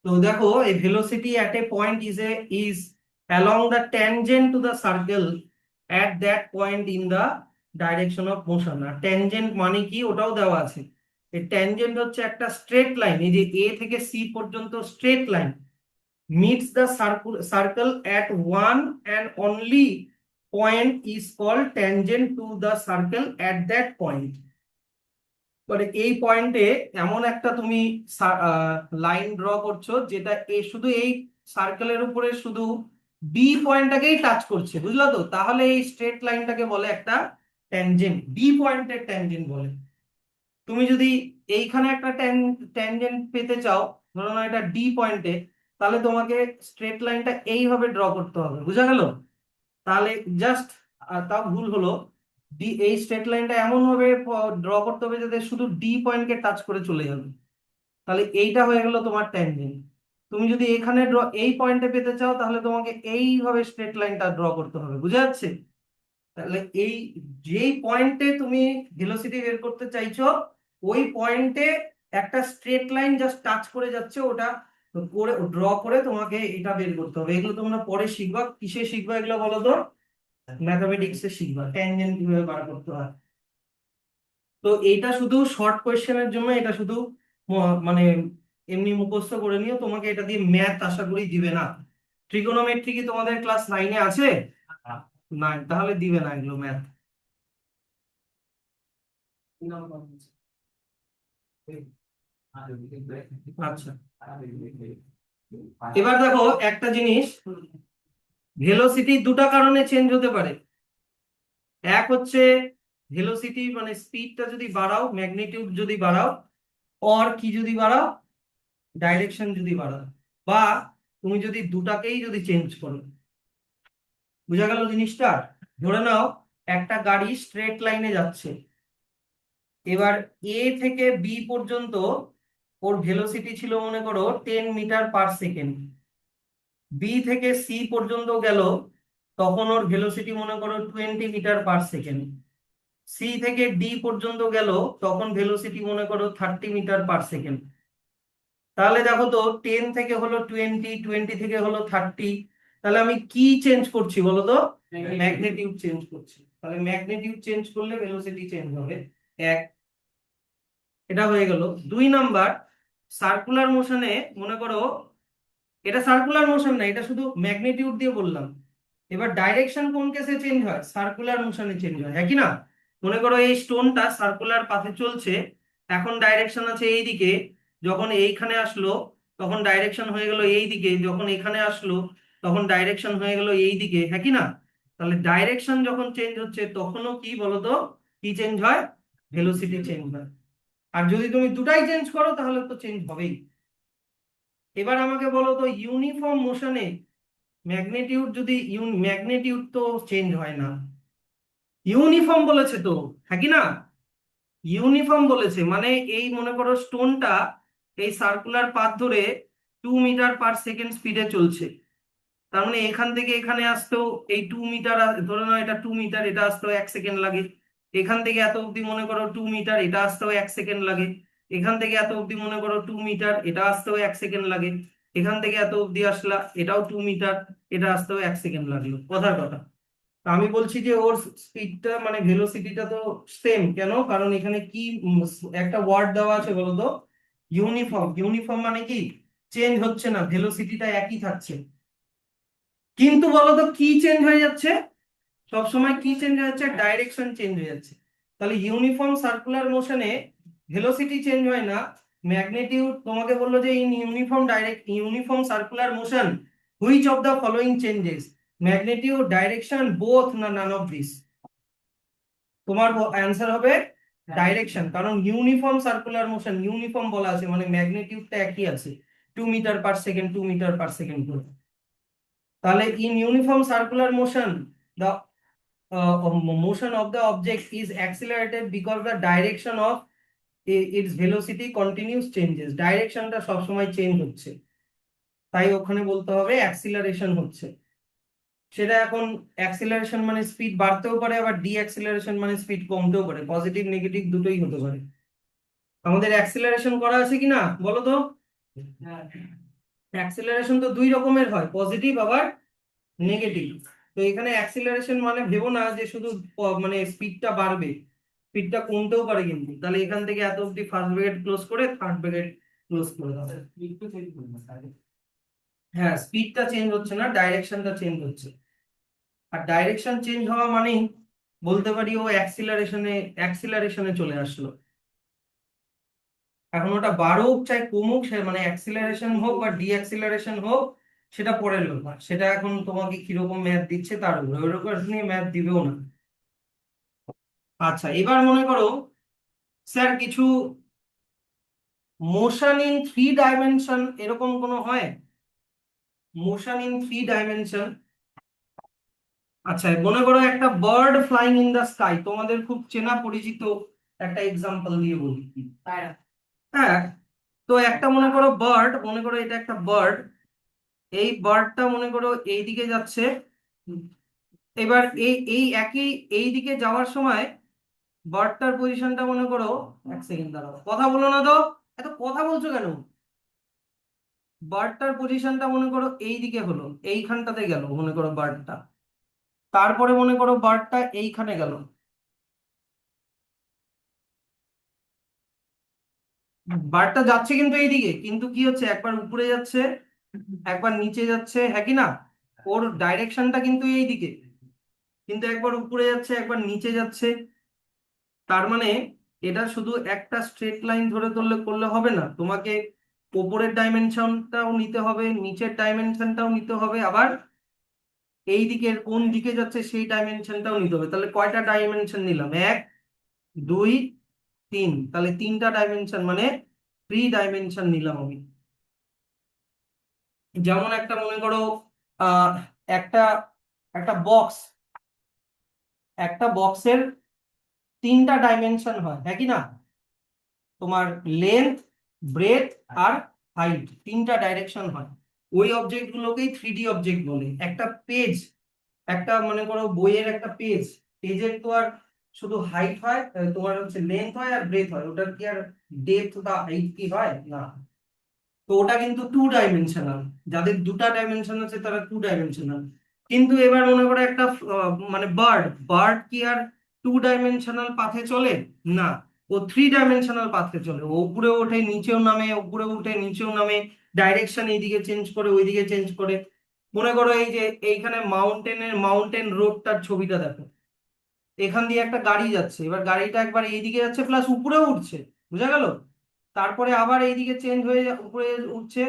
তো দেখো, এই velocity at a point is along the tangent to the circle at that point in the direction of motion. আর ট্যানজেন্ট মানে কি ওটাও দেওয়া আছে। এই ট্যানজেন্ট হচ্ছে একটা স্ট্রেট লাইন, এই যে এ থেকে সি পর্যন্ত straight line meets the circle at one and only point is called tangent to the circle at that point। মানে এই পয়েন্টে এমন একটা তুমি লাইন ড্র করছো যেটা শুধু এই সার্কেলের উপরে শুধু বি পয়েন্টটাকেই টাচ করছে, বুঝলো তো, তাহলে এই স্ট্রেট লাইনটাকে বলে একটা ট্যানজেন্ট, বি পয়েন্টের ট্যানজেন্ট বলে। তুমি যদি এইখানে একটা ট্যানজেন্ট পেতে চাও, ধরো না এটা ডি পয়েন্টে, তাহলে তোমাকে স্ট্রেট লাইনটা এইভাবে ড্র করতে হবে, বুঝা গেল? তাহলে জাস্ট, তাও ভুল হলো, ডি, এই স্ট্রেট লাইনটা এমন ভাবে ড্র করতে হবে যাতে শুধু ডি পয়েন্টকে টাচ করে চলে যাবে, তাহলে এইটা হয়ে গেল তোমার ট্যানজেন্ট। তুমি যদি এখানে এই পয়েন্টে পেতে চাও, তাহলে তোমাকে এইভাবে স্ট্রেট লাইনটা ড্র করতে হবে, বুঝা যাচ্ছে? তাহলে এই যেই পয়েন্টে তুমি ভেলোসিটি বের করতে চাইছো, ওই পয়েন্টে একটা স্ট্রেট লাইন জাস্ট টাচ করে যাচ্ছে, ওটা করে ড্র করে তোমাকে এটা বের করতে হবে। এগুলো তোমরা পরে শিখবা। কিসে শিখবা এগুলো বলো তো? ম্যাথামেটিক্সে শিখবা ট্যানজেন্ট কিভাবে বার করতে হয়। তো এইটা শুধু শর্ট কোয়েশ্চেনের জন্য, এটা শুধু মানে এমনি মুখস্থ করে নিও, তোমাকে এটা দিয়ে ম্যাথ আশা করি দিবে না। ট্রিগোনোমেট্রি কি তোমাদের ক্লাস 9-এ আছে? না, তাহলে দিবে না এগুলো ম্যাথ। আচ্ছা, এবার দেখো একটা জিনিস, ভেলোসিটি দুটা কারণে চেঞ্জ হতে পারে। এক হচ্ছে ভেলোসিটি মানে স্পিডটা যদি বাড়াও, ম্যাগনিটিউড যদি বাড়াও, অর কি যদি বাড়াও, ডাইরেকশন যদি বাড়াও, বা তুমি যদি দুটাকেই যদি চেঞ্জ করো। বুঝা গেল জিনিসটা? ধরে নাও একটা গাড়ি স্ট্রেট লাইনে যাচ্ছে, এবার এ থেকে বি পর্যন্ত ওর ভেলোসিটি ছিল মনে করো 10 মিটার/সেকেন্ড। বি থেকে সি পর্যন্ত গেল, তখন ওর ভেলোসিটি মনে করো 20 মিটার/সেকেন্ড। সি থেকে ডি পর্যন্ত গেল, তখন ভেলোসিটি মনে করো 30 মিটার/সেকেন্ড। তাহলে দেখো তো, 10 থেকে হলো 20, 20 থেকে হলো 30, তাহলে আমি কি চেঞ্জ করছি বলো তো? ম্যাগনিটিউড চেঞ্জ করছি। তাহলে ম্যাগনিটিউড চেঞ্জ করলে ভেলোসিটি চেঞ্জ হবে। এক, এটা হয়ে গেল। 2 নাম্বার, সার্কুলার মোশনে মনে করো, এটা সার্কুলার মোশন না, এটা শুধু ম্যাগনিটিউড দিয়ে বললাম। এবার ডাইরেকশন কোন কেসে চেঞ্জ হয়? সার্কুলার মোশনে চেঞ্জ হয়, হ্যাঁ কি না? মনে করো এই স্টোনটা সার্কুলার পাথে চলছে, এখন ডাইরেকশন আছে এই দিকে, যখন এইখানে আসলো তখন ডাইরেকশন হয়ে গেল এই দিকে, যখন এখানে আসলো তখন ডাইরেকশন হয়ে গেল এই দিকে, হ্যাঁ কি না? তাহলে ডাইরেকশন যখন চেঞ্জ হচ্ছে তখনও কি বলতো, কি চেঞ্জ হয়? ভেলোসিটি চেঞ্জ হয়। আর যদি তুমি দুটাই চেঞ্জ করো তাহলে তো চেঞ্জ হবেই। এবার আমাকে বলো তো, ইউনিফর্ম মোশনে ম্যাগনিটিউড যদি ম্যাগনিটিউড তো চেঞ্জ হয় না। ইউনিফর্ম বলেছে তো, হ্যাঁ কি না? ইউনিফর্ম বলেছে মানে এই মনে করো স্টোনটা এই সার্কুলার পাথ ধরে মিটার পার সেকেন্ড স্পিডে চলছে। তার মানে এখান থেকে এখানে আসতেও এই 2 মিটার, ধরে নাও এটা 2 মিটার, এটা আসতেও 1 সেকেন্ড লাগে। এখান থেকে এত অব্দি মনে করো 2 মিটার, এটা আসতেও 1 সেকেন্ড লাগে। এখান থেকে এত অব্দি মনে করো 2 মিটার, এটা আসতেও 1 সেকেন্ড লাগে। এখান থেকে এত অব্দি আসলা, এটাও 2 মিটার, এটা আসতেও 1 সেকেন্ড লাগলো। কথার কথা। তা আমি বলছি যে ওর স্পিডটা মানে ভেলোসিটিটা তো সেম। কেন? কারণ এখানে কি একটা ওয়ার্ড দেওয়া আছে বলো তো, ইউনিফর্ম। ইউনিফর্ম মানে কি চেঞ্জ হচ্ছে না, ভেলোসিটিটা একই থাকছে। কিন্তু বলতো কি চেঞ্জ হয়ে যাচ্ছে? সবসময় কি চেঞ্জ হয়ে যাচ্ছে? ডাইরেকশন চেঞ্জ হয়ে যাচ্ছে। তাহলে ইউনিফর্ম সার্কুলার মোশনে ভেলোসিটি চেঞ্জ হয় না, ম্যাগনিটিউড। তোমাকে বললো যে in uniform circular motion which of the following changes, magnitude, direction, both, না নান অফ দিস। তোমার অ্যান্সার হবে ডাইরেকশন। কারণ ইউনিফর্ম সার্কুলার মোশন, ইউনিফর্ম বলা আছে মানে ম্যাগনিটিউডটা একই আছে, 2 metre per second, 2 metre per second করে। তাহলে in uniform circular motion the motion of the object is accelerated because the direction of its velocity continuous changes. ডাইরেকশনটা সবসময় চেঞ্জ হচ্ছে, তাই ওখানে বলতে হবে অ্যাক্সিলারেশন হচ্ছে। সেটা এখন অ্যাক্সিলারেশন মানে স্পিড বাড়তেও পারে, আবার ডি অ্যাক্সিলারেশন মানে স্পিড কমতেও পারে, পজিটিভ নেগেটিভ দুটোই হতে পারে। আমাদের অ্যাক্সিলারেশন করা আছে কিনা বলো তো? অ্যাক্সিলারেশন তো দুই রকমের হয়, পজিটিভ আবার নেগেটিভ। তো এখানে অ্যাক্সিলারেশন মানে ভেবো না যে শুধু মানে স্পিডটা বাড়বে, স্পিডটা কমতেও পারে কিন্তু। তাহলে এখান থেকে এত অব্দি ফার্স্ট ব্র্যাকেট ক্লোজ করে থার্ড ব্র্যাকেট ক্লোজ করে দাও। হ্যাঁ, স্পিডটা চেঞ্জ হচ্ছে না, ডাইরেকশনটা চেঞ্জ হচ্ছে। আর ডাইরেকশন চেঞ্জ হওয়া মানেই বলতে পারি ও অ্যাক্সিলারেশনে চলে আসলো। এখন ওটা বাড়ুক চাই কমুক, সে মানে অ্যাক্সিলারেশন হোক বা ডি অ্যাক্সিলারেশন হোক, সেটা পরের ব্যাপার। সেটা এখন তোমাকে কিরকম ম্যাথ দিচ্ছে তার উপরে, ওর উপর নিয়ে ম্যাথ দিবেও না। আচ্ছা, এবার মনে করো স্যার কিছু মোশন ইন 3 ডাইমেনশন, এরকম কোনো হয়? Motion in 3 dimension. আচ্ছা, মনে করো একটা bird flying in the sky, তোমাদের খুব চেনা পরিচিত একটা এক্সাম্পল দিয়ে বলি। হ্যাঁ, তো একটা মনে করো বার্ড, মনে করো এটা একটা বার্ড। এই বার্ডটা মনে করো এই দিকে যাচ্ছে। এবার এই এই একই এই দিকে যাওয়ার সময় বার্ডটার পজিশনটা মনে করো, 1 সেকেন্ড দাঁড়াও, কথা বলো না তো, এত কথা বলছো কেন? বার্ডটার পজিশনটা মনে করো এই দিকে হলো, এইখানটাতে গেল মনে করো বার্ডটা। তারপরে মনে করো বার্ডটা এইখানে গেল। বারটা যাচ্ছে কিন্তু এইদিকে, কিন্তু কি হচ্ছে, একবার উপরে যাচ্ছে একবার নিচে যাচ্ছে, হ্যাঁ কি না? ওর ডাইরেকশনটা কিন্তু এইদিকে, কিন্তু একবার উপরে যাচ্ছে একবার নিচে যাচ্ছে। তার মানে এটা শুধু একটা স্ট্রেট লাইন ধরে করলে হবে না, তোমাকে ওপরের ডাইমেনশনটাও নিতে হবে, নিচের ডাইমেনশনটাও নিতে হবে, আবার এই দিকের কোন দিকে যাচ্ছে সেই ডাইমেনশনটাও নিতে হবে। তাহলে কয়টা ডাইমেনশন নিলাম? 1 2 3, তাহলে 3টা ডাইমেনশন মানে 3 ডাইমেনশন নিলাম আমি। যেমন একটা মনে করো আহ একটা একটা বক্স, একটা বক্সের 3টা ডাইমেনশন হয়, হ্যাঁ কি না? তোমার লেন্থ, ব্রেথ আর হাইট, 3টা ডাইরেকশন হয়। ওই অবজেক্ট গুলোকেই 3D অবজেক্ট বলে। একটা পেজ, একটা মনে করো বইয়ের একটা পেজ, পেজের তো আর শুধু হাইট হয়, তোমার হচ্ছে লেন্থ হয় আর ব্রেথ হয়, ওটার কি আর ডেপথ বা হাইট কি হয় না? তো ওটা কিন্তু 2 ডাইমেনশনাল। যাদের 2টা ডাইমেনশন আছে তারা 2 ডাইমেনশনাল। কিন্তু এবার মনে করো একটা মানে বার্ড, বার্ড কি আর 2 ডাইমেনশনাল পাথে চলে? না, ও 3 ডাইমেনশনাল পাথে চলে। ও উপরে ওঠে নিচেও নামে, উপরে উঠে নিচেও নামে, ডাইরেকশন এইদিকে চেঞ্জ করে ওইদিকে চেঞ্জ করে। মনে করো এই যে এইখানে মাউন্টেন রোডটার ছবিটা দেখো, এখান দিয়ে একটা গাড়ি যাচ্ছে, এবার গাড়িটা একবার এইদিকে যাচ্ছে প্লাস উপরেও উঠছে, বুঝা গেল? তারপরে আবার এইদিকে চেঞ্জ হয়ে উপরে উঠছে,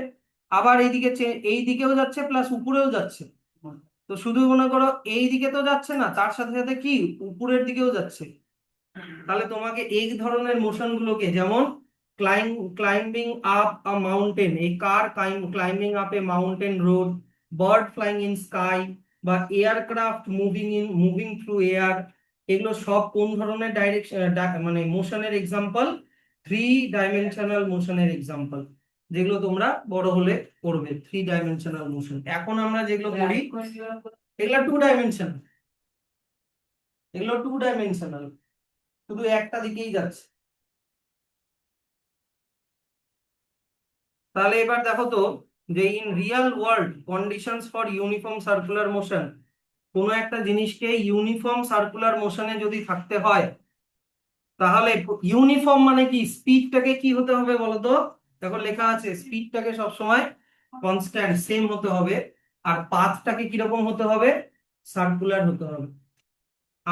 আবার এইদিকে এইদিকেও যাচ্ছে প্লাস উপরেও যাচ্ছে। তো শুধু মনে করো এই দিকে তো যাচ্ছে না, তার সাথে সাথে কি উপরের দিকেও যাচ্ছে। তাহলে তোমাকে এই ধরনের মোশন গুলোকে, যেমন ক্লাইম্বিং আপ আ মাউন্টেন, এই car climbing up a mountain road, bird flying in sky, বা এয়ারক্রাফট মুভিং থ্রু এয়ার, এগুলো সব কোন ধরনের ডাইরেকশন মানে মোশনের এক্সাম্পল? 3 ডাইমেনশনাল মোশনের এক্সাম্পল। যেগুলো তোমরা বড় হলে করবে, 3 ডাইমেনশনাল মোশন। এখন আমরা যেগুলো করি এগুলো 2 ডাইমেনশনাল, এগুলো 2 ডাইমেনশনাল, শুধু একটা দিকেই যাচ্ছে। তাহলে এবার দেখো তো যে in real world conditions for uniform circular motion, কোনো একটা জিনিসকে ইউনিফর্ম সার্কুলার মোশনে যদি থাকতে হয়, তাহলে ইউনিফর্ম মানে কি, স্পিডটাকে কি হতে হবে বলতো? দেখো লেখা আছে স্পিডটাকে সবসময় কনস্ট্যান্ট সেম হতে হবে, আর পাথটাকে কিরকম হতে হবে, সার্কুলার হতে হবে।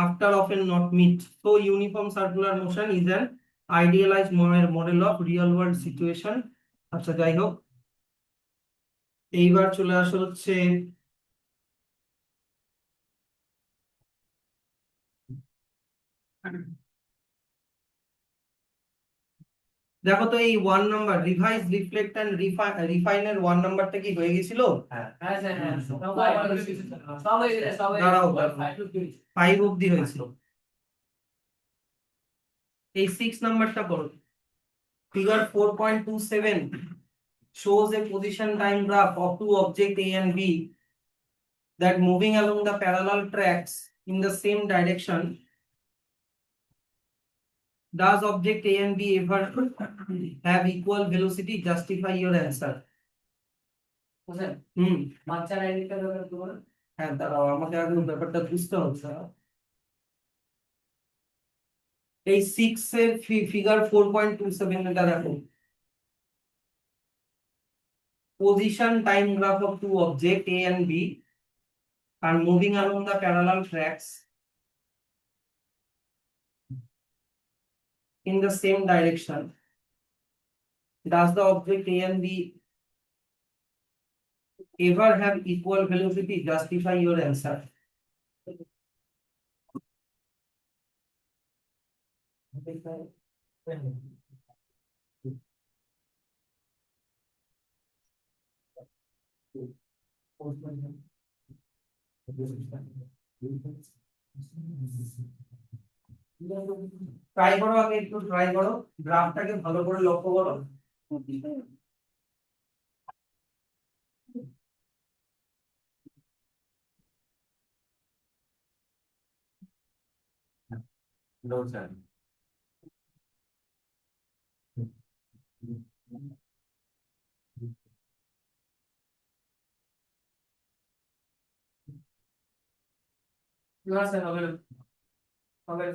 After often not meet, so uniform circular motion is an idealized model of real world situation। আচ্ছা যাই হোক, এইবার চলে আসা হচ্ছে দেখো তো এই 1 নাম্বার রিভাইজ রিফ্লেক্ট এন্ড রিফাইনের 1 নাম্বারটা কি হয়ে গেছিল? হ্যাঁ স্যার, হ্যাঁ সবাই সবাই দাঁড়াও 5 অব্দি হয়েছিল। এই 6 নাম্বারটা করো। Figure 4.27 shows a position time graph of two objects A and B that moving along the parallel tracks in the same direction. Does object A and B ever have equal velocity? Justify your answer. বুঝলেন? হুম, বাচ্চার ID card ব্যবহার করুন। হ্যাঁ দাঁড়াও, আমাকে এখন ব্যাপারটা বুঝতে হচ্ছে। এই 6 এর ফিগার 4.27 এটা দেখো, position time graph of two objects A and B are moving along the parallel tracks in the same direction. Does the object A and B ever have equal velocity? Justify your answer. Try করো, আগে একটু try করো, গ্রাফটাকে ভালো করে লক্ষ্য করো। No, sir. না sir, হবে না, হবে না।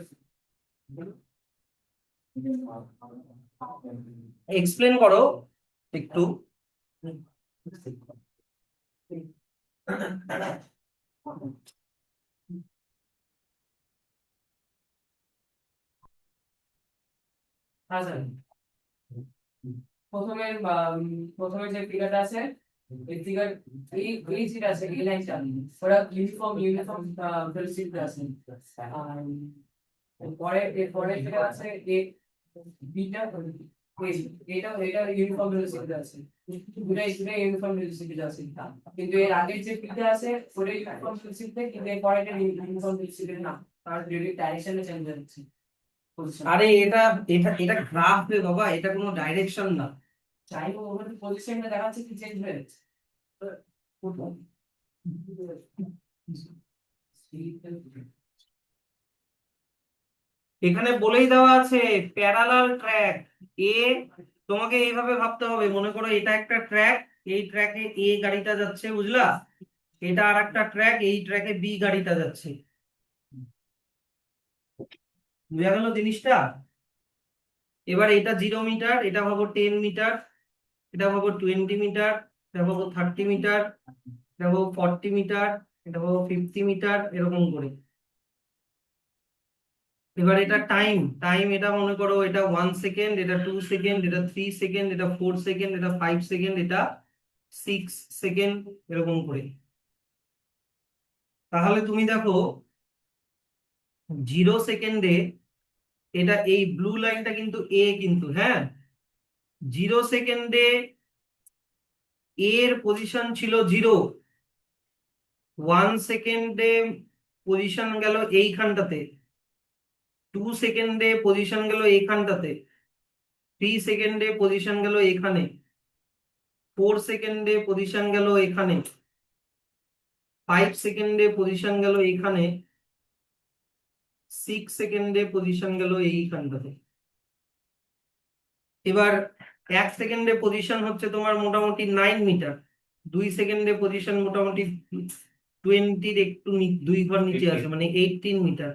এক্সপ্লেন করো একটু। হ্যাঁ স্যার, প্রথমে প্রথমে যে ফিগারটা আছে, এই ফিগার এই যেটা আছে এই লাইনটা, ওরা ইউনিফর্ম ভেলোসিটি আছে। আর এরপরে যেটা আছে বিটা, এটা ইউনিফর্ম ভেলোসিটি আছে। দুটাই ইউনিফর্ম ভেলোসিটি আছে, কিন্তু এর আগের যে পিটা আছে ওটা ইউনিফর্ম ভেলোসিটি, কিন্তু এর পরেটা ইউনিফর্ম ভেলোসিটি না, তার ডাইরেকশনে চেঞ্জ হচ্ছে। আরে এটা এটা এটা গ্রাফ রে বাবা, এটা কোনো ডাইরেকশন না। চাই ওর পজিশনটা দেখাচ্ছে কি চেঞ্জ হয়ে যাচ্ছে। এখানে বলেই দেওয়া আছে প্যারালাল ট্র্যাক এ, তোমাকে এইভাবে ভাবতে হবে, মনে করো এটা একটা ট্র্যাক, এই ট্র্যাকে এ গাড়িটা যাচ্ছে, বুঝলা? এটা আর একটা ট্র্যাক, এই ট্র্যাকে বি গাড়িটা যাচ্ছে। বুঝা গেল জিনিসটা? এবার এটা 0 মিটার, এটা ভাবো 10 মিটার, এটা ভাবো 20 মিটার, এটা ভাবো 30 মিটার, এটা ভাবো 40 মিটার, এটা ভাবো 50 মিটার, এরকম করে। এবার এটা টাইম টাইম, এটা মনে করো এটা 1 সেকেন্ড, এটা 2 সেকেন্ড, এটা 3 সেকেন্ড, এটা 4 সেকেন্ড, এটা 5 সেকেন্ড, এটা 6 সেকেন্ড, এরকম করে। তাহলে তুমি দেখো 0 সেকেন্ডে, এটা এই ব্লু লাইনটা কিন্তু এ, কিন্তু হ্যাঁ 0 সেকেন্ডে এর পজিশন ছিল 0, 1 সেকেন্ডে পজিশন গেল এইখানটাতে, 2 সেকেন্ডে পজিশন গেল এইখানটাতে, 3 সেকেন্ডে পজিশন গেল এখানে, 4 সেকেন্ডে পজিশন গেল এখানে, 5 সেকেন্ডে পজিশন গেল এখানে, 6 সেকেন্ডে পজিশন গেল এইখানটাতে। এবার 1 সেকেন্ডে পজিশন হচ্ছে তোমার মোটামুটি 9 মিটার, 2 সেকেন্ডে পজিশন মোটামুটি 20 একটু 2 ঘর নিচে আছে, মানে 18 মিটার।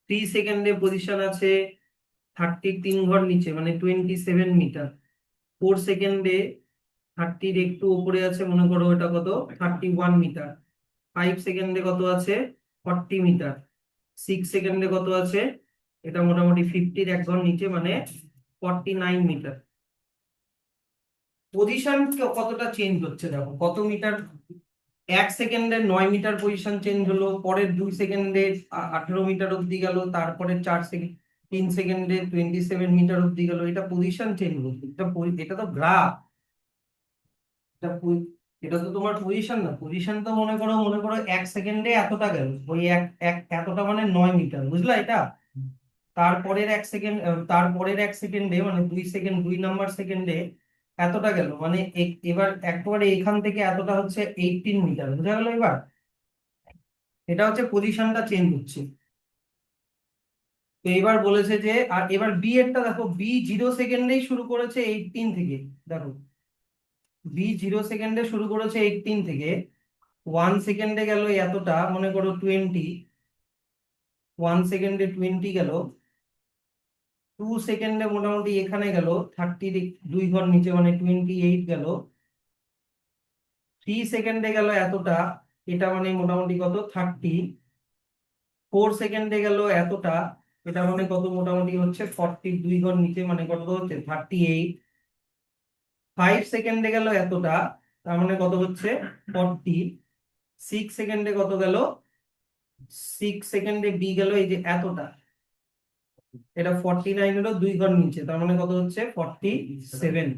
3 সেকেন্ডে পজিশন আছে 33 ঘর নিচে, মানে 27 মিটার। 4 সেকেন্ডে 30 একটু উপরে আছে, মনে করো এটা কত, 31 মিটার। 5 সেকেন্ডে কত আছে, 40 মিটার। 6 সেকেন্ডে কত আছে, এটা মোটামুটি 50 এক ঘর নিচে, মানে 49 মিটার। পজিশন কতটা চেঞ্জ হচ্ছে দেখো, কত মিটার। 1 সেকেন্ডে 9 মিটার পজিশন চেঞ্জ হলো, পরের 2 সেকেন্ডে 18 মিটার অব্দি গেল, তারপরে 3 সেকেন্ডে 27 মিটার অব্দি গেল। এটা পজিশন চেঞ্জ হচ্ছে, এটা তো গ্রাফ। এটা এটা তো তোমার পজিশন না, পজিশন তো মনে করো 1 সেকেন্ডে এতটা গেল, ওই এক এক এতটা মানে 9 মিটার, বুঝলা এটা। তারপরের এক সেকেন্ডে মানে 2 সেকেন্ড, 2 নাম্বার সেকেন্ডে এতটা গেল, মানে এবার একেবারে এখান থেকে এতটা হচ্ছে 18 মিটার, বুঝা গেল এবার। এটা হচ্ছে পজিশনটা চেঞ্জ হচ্ছে। তো এবার বলেছে যে, আর এবার বি এরটা দেখো, বি 0 সেকেন্ডেই শুরু করেছে 18 থেকে। দেখো, বি 0 সেকেন্ডে শুরু করেছে 18 থেকে, 1 সেকেন্ডে গেল এতটা, মনে করো 20, 1 সেকেন্ডে 20 গেল। 2 সেকেন্ডে মোটামুটি এখানে গেল 30, 2 ঘর নিচে, মানে 28 গেল। 3 সেকেন্ডে গেল এতটা, এটা মানে মোটামুটি কত, 30। 4 সেকেন্ডে গেল এতটা, এটা মানে কত, মোটামুটি হচ্ছে 40, 2 ঘর নিচে, মানে কত হচ্ছে 38। 5 সেকেন্ডে গেল এতটা, তার মানে কত হচ্ছে 40। 6 সেকেন্ডে কত গেল, 6 সেকেন্ডে বি গেল এই যে এতটা, এটা 49 হলো 2 ঘর নিচে, তার মানে কত হচ্ছে 47।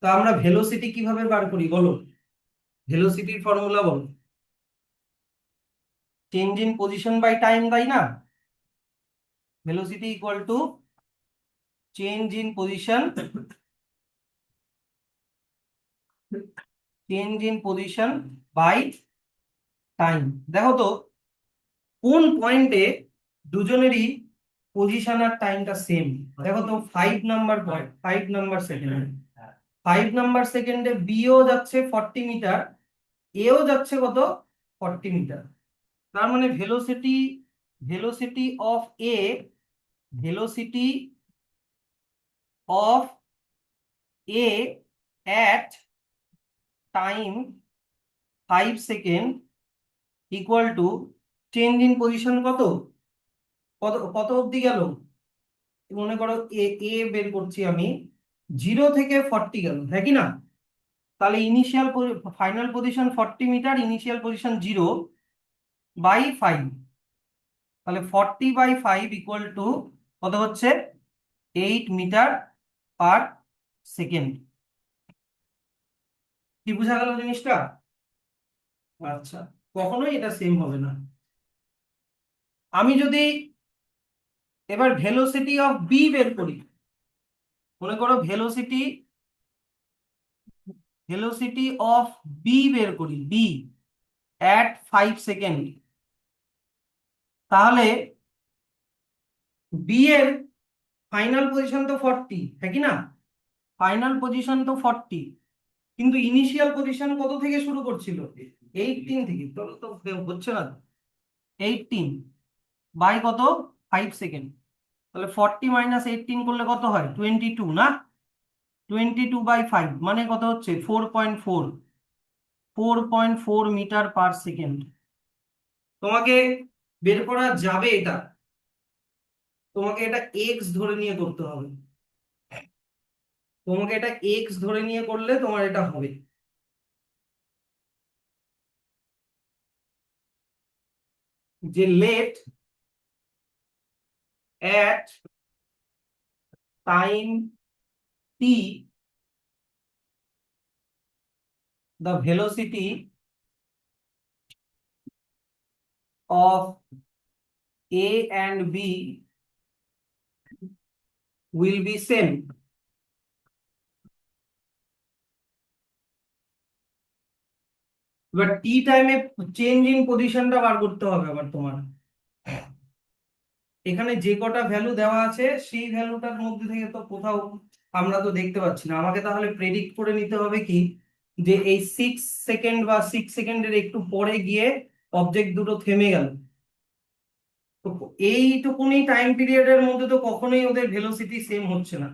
তো আমরা ভেলোসিটি কিভাবে বার করি বলো, ভেলোসিটির ফর্মুলা বলো। Change in position by time, তাই না। Velocity equal to change in position, change in position by time. দেখো তো কোন পয়েন্টে দুজনেরই পজিশন আর টাইমটা সেম। দেখো তো 5 number point, 5 number second, 5 number সেকেন্ডে বিও যাচ্ছে 40 মিটার, এও যাচ্ছে কত, 40 মিটার। তার মানে velocity, velocity of A, velocity of A at time 5 second equal to change in position কত, কত কত অবধি গেল, মনে করো এ এ বের করছি আমি, 0 থেকে 40 গেল, হ্যাঁ কি না। তাহলে initial, final position 40 metre, initial position 0 by 5, তাহলে 40/5 ইকুয়াল টু কত হচ্ছে, 8 মিটার পার সেকেন্ড। কি বোঝা গেল জিনিসটা। আচ্ছা, কখনোই এটা সেম হবে না। আমি যদি এবার ভেলোসিটি অফ বি বের করি, মনে করো ভেলোসিটি, ভেলোসিটি অফ বি বের করি, বি অ্যাট 5 সেকেন্ড, তাহলে বি এর ফাইনাল পজিশন তো 40, হ্যাঁ কি না, ফাইনাল পজিশন তো 40, কিন্তু ইনিশিয়াল পজিশন কত থেকে শুরু করছিল, 18 থেকে, তো হচ্ছে না, 18 বাই কত, 5 সেকেন্ড। তাহলে 40 মাইনাস 18 করলে কত হয়, 22 না, 22/5 মানে কত হচ্ছে 4.4, 4.4 মিটার পার সেকেন্ড। তোমাকে বের করা যাবে এটা, তোমাকে এটা এক্স ধরে নিয়ে করতে হবে, তোমাকে এটা এক্স ধরে নিয়ে করলে তোমার এটা হবে। যে let at time T the velocity of A and B will be same. এবার টি টাইমে চেঞ্জ ইন পজিশনটা বার করতে হবে আবার তোমার। এখানে যে কটা ভ্যালু দেওয়া আছে সেই ভ্যালুটার মধ্যে থেকে তো কোথাও আমরা তো দেখতে পাচ্ছি না। আমাকে তাহলে প্রেডিক্ট করে নিতে হবে কি, যে এই 6 সেকেন্ড বা 6 সেকেন্ডের একটু পরে গিয়ে অবজেক্ট দুটো থেমে গেল। তো এইটুকুনি টাইম পিরিয়ডের মধ্যে তো কখনোই ওদের ভেলোসিটি সেম হচ্ছে না।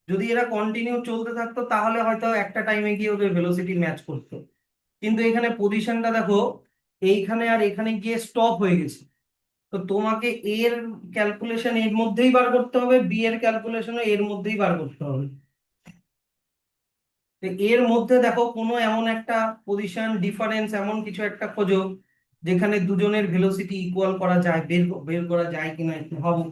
যদি এরা কন্টিনিউ চলতে থাকতো তাহলে হয়তো একটা টাইমে গিয়ে ওদের ভেলোসিটি ম্যাচ করতো, কিন্তু এখানে পজিশনটা দেখো এইখানে আর এখানে গিয়ে স্টপ হয়ে গেছে। তো তোমাকে এর ক্যালকুলেশন এর মধ্যেই বার করতে হবে, বি এর ক্যালকুলেশন এর মধ্যেই বার করতে হবে। তো এর মধ্যে দেখো কোনো এমন একটা পজিশন ডিফারেন্স এমন কিছু একটা খোঁজো যেখানে দুজনের ভেলোসিটি ইকুয়াল করা যায়, বের বের করা যায় কিনা একটু ভাবো।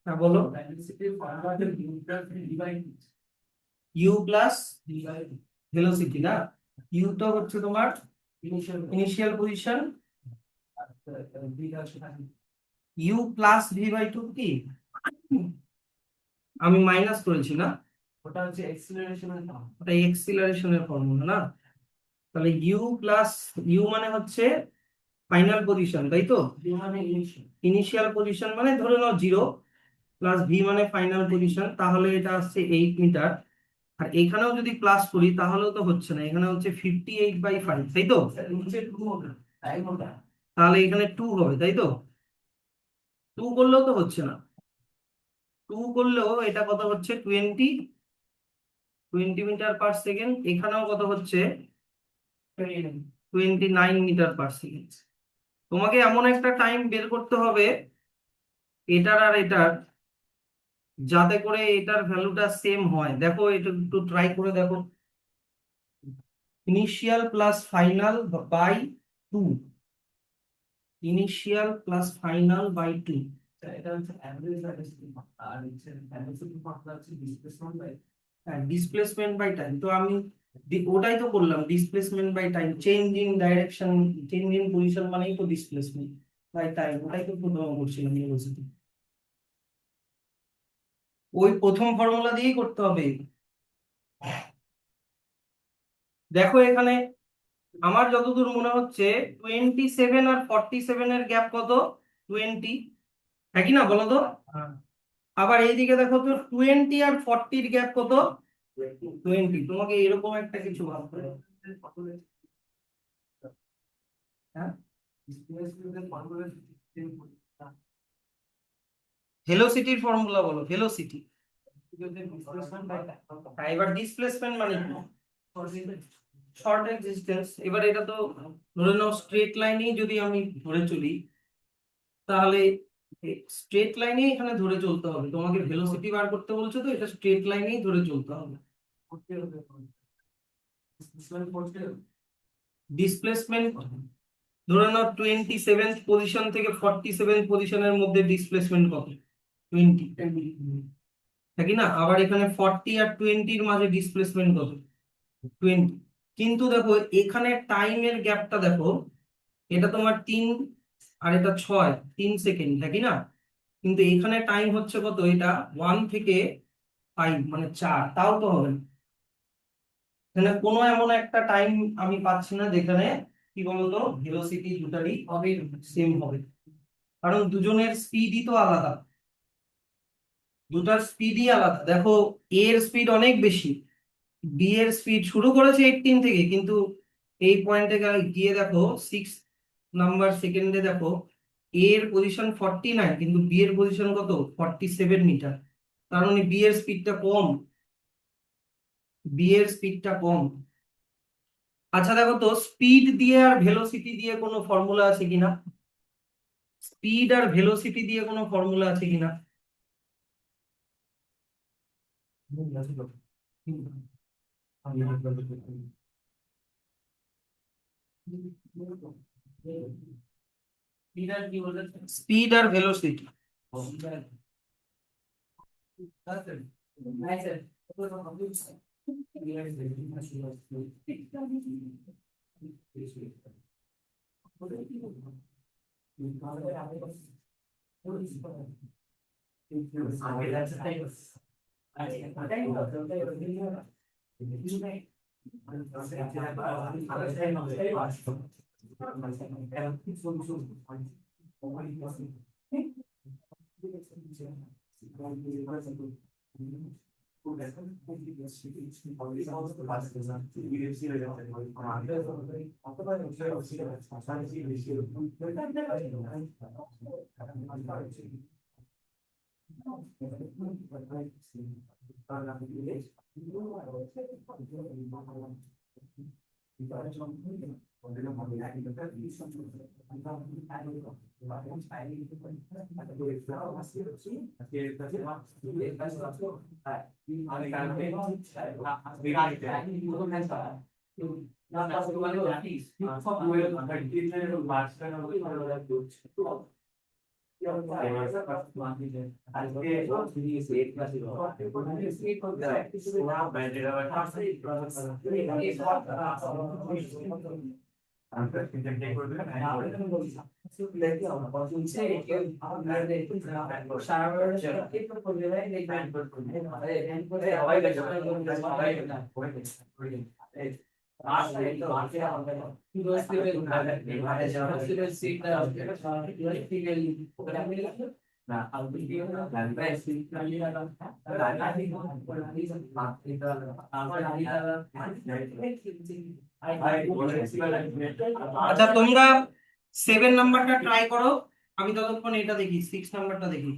হ্যাঁ বলো। ইউ প্লাস ভেলোসিটি না, ইউ তো হচ্ছে তোমার initial position, U plus V by two কি আমি মাইনাস করেছি না, ওটা হচ্ছে এক্সিলারেশনের নাম। ওটা এক্সিলারেশনের ফর্মুলা না। তাহলে ইউ প্লাস, ইউ মানে হচ্ছে ফাইনাল পজিশন তাই তো, মানে ইনিশিয়াল। ইনিশিয়াল পজিশন মানে ধরে নাও 0, প্লাস ভি মানে ফাইনাল পজিশন, তাহলে এটা আসছে 8 মিটার। আর এখানেও যদি প্লাস করি তাহলেও তো হচ্ছে না, এখানে হচ্ছে 58/5 তাই তো, নিচে 2 হবে, তাই হবে। তাহলে এখানে 2 হবে তাই তো, 2 করলেও তো হচ্ছে না, 2 করলেও এটা কত হচ্ছে 20 মিটার পার সেকেন্ড, এখানেও কত হচ্ছে 29 মিটার পার সেকেন্ড। তোমাকে এমন একটা টাইম বের করতে হবে এটার আর এটার, যাতে করে এটার ভ্যালুটা সেম হয়। দেখো এটা একটু ট্রাই করে দেখো, initial plus final by 2, initial plus final by 2। এটা হচ্ছে অ্যাভারেজ ভেলোসিটি, আর হচ্ছে ভেলোসিটি ফর্মুলা হচ্ছে ডিসপ্লেসমেন্ট বাই। হ্যাঁ ডিসপ্লেসমেন্ট বাই টাইম, তো আমি ওটাই তো করলাম, displacement by time, change in direction, change in position মানেই তো ডিসপ্লেসমেন্ট বাই টাইম, ওটাই তো প্রথমে করছিলাম ইউনিভার্সিটি। ওই প্রথম ফর্মুলা দিয়েই করতে হবে। দেখো এখানে আমার যতদূর মনে হচ্ছে 27 আর 47 এর গ্যাপ কত, 20, হ্যাঁ কি না বলো তো। আবার এইদিকে দেখো তো 20 আর 40-র গ্যাপ কত, 20। তোমাকে এরকম একটা কিছু ভাবতে হবে। হ্যাঁ ভেলোসিটির ফর্মুলা বলো, ভেলোসিটি। এবার ডিসপ্লেসমেন্ট মানে কি, শর্ট ডিসটেন্স। এবার এটা তো ধরে নাও স্ট্রেট লাইনেই যদি আমি ধরে চলি, তাহলে স্ট্রেট লাইনেই এখানে ধরে চলতে হবে, তোমাকে ভেলোসিটি বার করতে বলছো তো এটা স্ট্রেট লাইনেই ধরে চলতে হবে। ডিসপ্লেসমেন্ট ধরে নাও 27 পজিশন থেকে 47 পজিশনের মধ্যে ডিসপ্লেসমেন্ট কত, 20, নাকি না। আবার এখানে 40 আর 20-র মাঝে ডিসপ্লেসমেন্ট কত, 20। কিন্তু দেখো এখানে টাইমের গ্যাপটা দেখো, এটা তোমার 3 আর এটা 6, 3 সেকেন্ড, নাকি না। কিন্তু এখানে টাইম হচ্ছে কত, এটা 1 থেকে 5 মানে 4, তাও তো হবে না। এখানে কোনো এমন একটা টাইম আমি পাচ্ছি না যেখানে কি বলতো ভেলোসিটি দুটারই হবে সেম হবে, কারণ দুজনের স্পিডই তো আলাদা, দুটার স্পিডই আলাদা। দেখো এর স্পিড অনেক বেশি, বি এর স্পিড শুরু করেছে 18 থেকে, কিন্তু এই পয়েন্টে গিয়ে দেখো 6 নাম্বার সেকেন্ডে দেখো এর পজিশন 49, কিন্তু বি এর পজিশন কত 47 মিটার। তার মানে বি এর স্পিডটা কম, বি এর স্পিডটা কম। আচ্ছা দেখো তো স্পিড দিয়ে আর ভেলোসিটি দিয়ে কোনো ফর্মুলা আছে কিনা, স্পিড আর ভেলোসিটি দিয়ে কোনো ফর্মুলা আছে কিনা। লিডার কি বলতে স্পিড আর ভেলোসিটি। নাই স্যার আচ্ছা তোমরা 7 নাম্বারটা ট্রাই করো, আমি ততক্ষণ এটা দেখি 6 নাম্বারটা দেখি।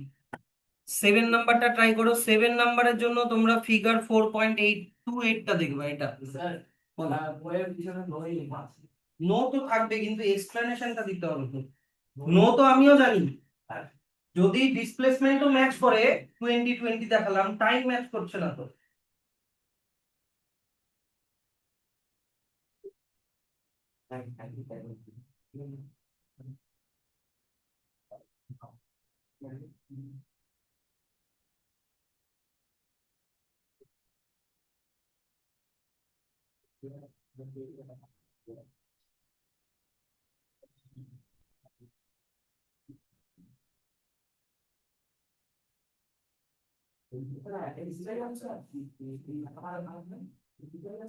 7 নাম্বারটা ট্রাই করো। 7 নাম্বারের জন্য তোমরা ফিগার 4.828টা দেখবে। এটা স্যার বইয়ের পিছনে বই লেখা আছে নো তো থাকবে, কিন্তু এক্সপ্লেনেশনটা দিতে হবে তো। নো তো আমিও জানি, যদি ডিসপ্লেসমেন্টও ম্যাচ করে 2020 দেখালাম, টাইম ম্যাচ করছে না তো।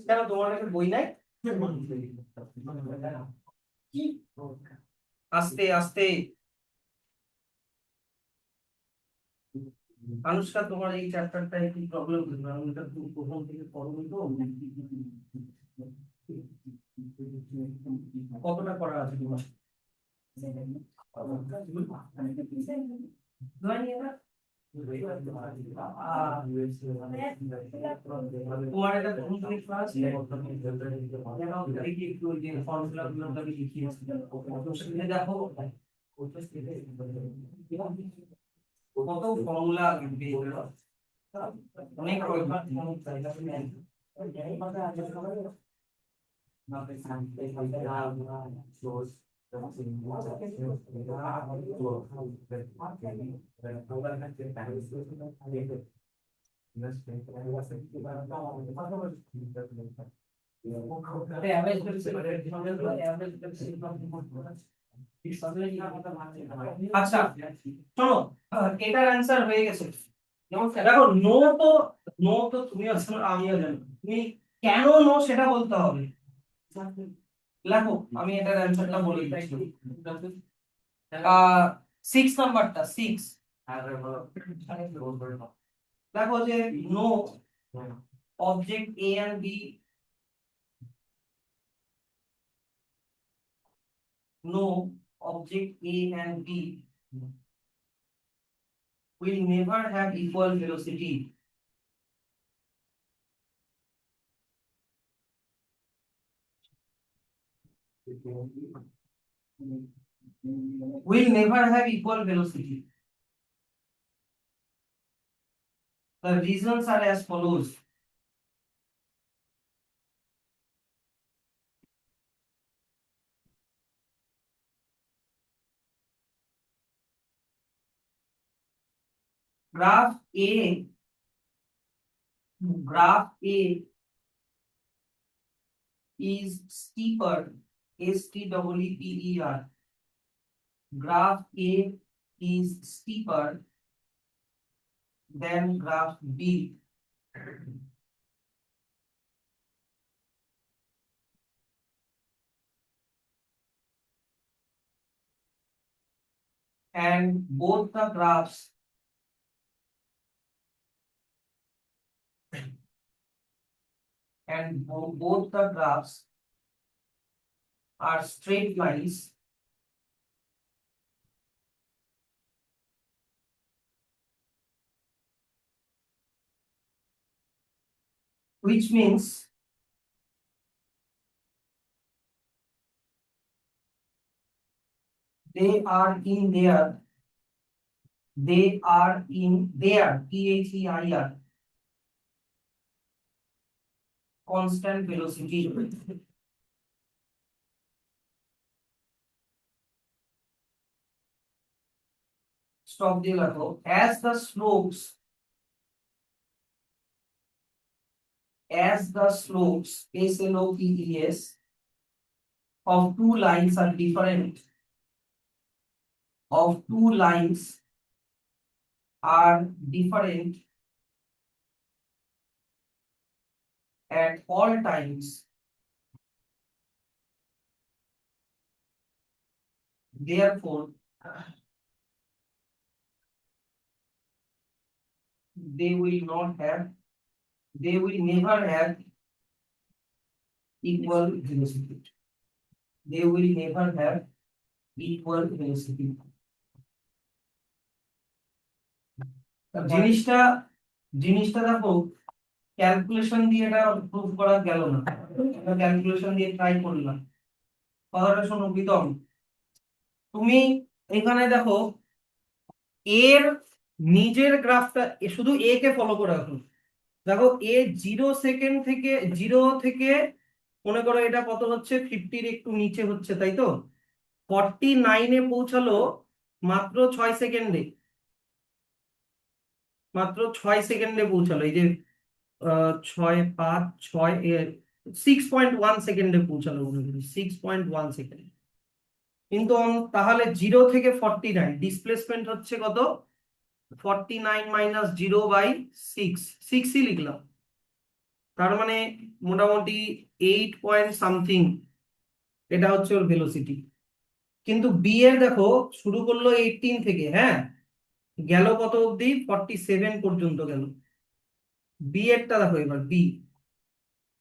কেন তোমার কাছে বই নাই? আস্তে আস্তে। আনুষ্কা, তোমার এই চ্যাপ্টারটা একটু প্রবলেম হচ্ছে, আমি এটা খুব প্রথম থেকে পড়বো তো। কতটা করা আছে তোমার? তোমার এটা প্রথম থেকে করা আছে? দেখি একটু ওই যে ফর্মুলা গুলো আমি লিখিয়েছি, সেখানে দেখো কত ফর্মুলা অনেক আচ্ছা শোনো, এটার অ্যান্সার হয়ে গেছে। দেখো নো তো, নো তো তুমিও জানো আমিও জানি, তুমি কেন নো সেটা বলতে হবে। লেখো, আমি এটার অ্যান্সারটা বলে দিচ্ছি। 6 নাম্বারটা 6, দেখো যে no object A and B, no object A and B will never have equal velocity. Will never have equal velocity. The reasons are as follows. graph A, graph A is steeper, steeper. Graph A is steeper than graph B. And both the graphs both the graphs are straight lines which means they are in their THEIR constant velocity. Stop the level as the slopes SLOPES of two lines are different at all times. Therefore, they will never have equal velocity. They will never have equal velocity. জিনিসটা জিনিসটা দেখো calculation দিয়ে এটা proof করা গেল না, calculation দিয়ে try করলাম। কথাটা শোনো প্রীতম, তুমি এখানে দেখো এর নিজের গ্রাফটা শুধু এ কে ফলো করে রাখো। দেখো এ 0 থেকে মনে করো এটা কত হচ্ছে 50-র একটু নিচে হচ্ছে, তাই তো 49-এ পৌঁছালো মাত্র 6 সেকেন্ডে, পৌঁছালো। এই যে 6, 5, 6 6.1 সেকেন্ডে পৌঁছালো, 6.1 সেকেন্ড। কিন্তু তাহলে 0 থেকে 49 ডিসপ্লেসমেন্ট হচ্ছে কত? 49 মাইনাস 0/6, 6ই লিখলাম। তার মানে মোটামুটি 8 পয়েন্ট সামথিং এটা হচ্ছে ওর ভেলোসিটি। কিন্তু বি এর দেখো শুরু করলো 18 থেকে, হ্যাঁ, গেল কত অবধি? 47 পর্যন্ত গেল। বি এরটা দেখো, এবার বি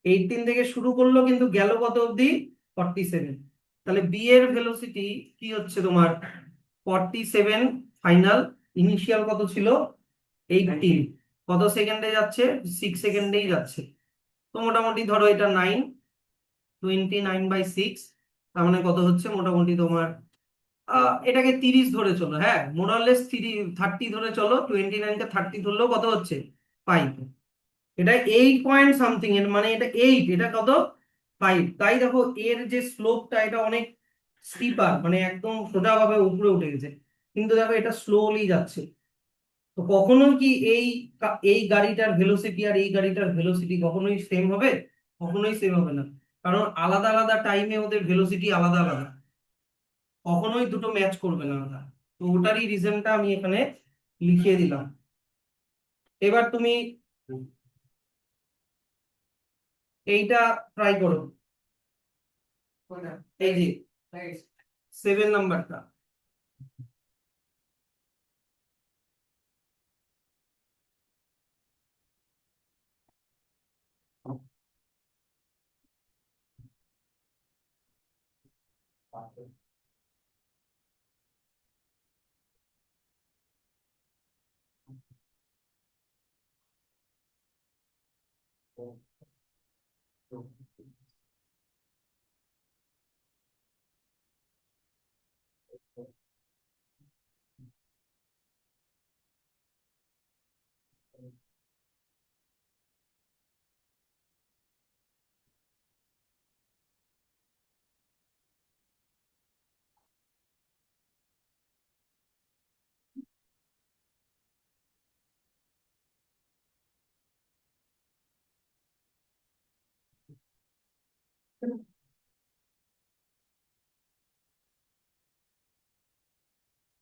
18 থেকে শুরু করলো কিন্তু গেল কত অবধি? 47। তাহলে বি এর ভেলোসিটি কি হচ্ছে তোমার? 47 ফাইনাল, ইনিশিয়াল কত ছিল? 18। কত সেকেন্ডে যাচ্ছে? 6 সেকেন্ডেই যাচ্ছে। তো মোটামুটি ধরো এটা 9, 29/6, তার মানে কত হচ্ছে মোটামুটি তোমার এটাকে 30 ধরে চলো, হ্যাঁ, মোরালেস 30 ধরে চলো, 29কে 30 ধরলেও কত হচ্ছে? 5। এটা 8 পয়েন্ট সামথিং, এর মানে এটা 8, এটা কত? 5। তাই দেখো এর যে স্লোপটা এটা অনেক স্টিপার, মানে একদম সোজাভাবে উপরে উঠে গেছে, কিন্তু দেখো এটা স্লোলি যাচ্ছে। তো কখনোই কি এই গাড়িটার ভেলোসিটি আর এই গাড়িটার ভেলোসিটি কখনোই সেম হবে? কখনোই সেম হবে না, কারণ আলাদা আলাদা টাইমে ওদের ভেলোসিটি আলাদা আলাদা, কখনোই দুটো ম্যাচ করবে না ওটা। তো ওটারই রিজনটা আমি এখানে লিখিয়ে দিলাম। এবার তুমি এইটা ট্রাই করো, এই যে 7 নাম্বারটা।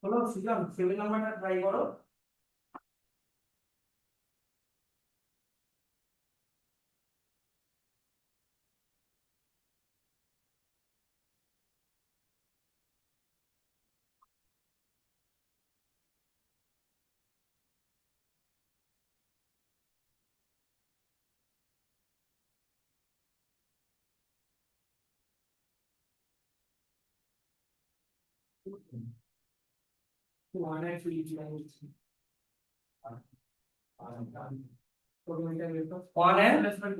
হলো সৃজন 7 নাম্বারটা ট্রাই করো। One and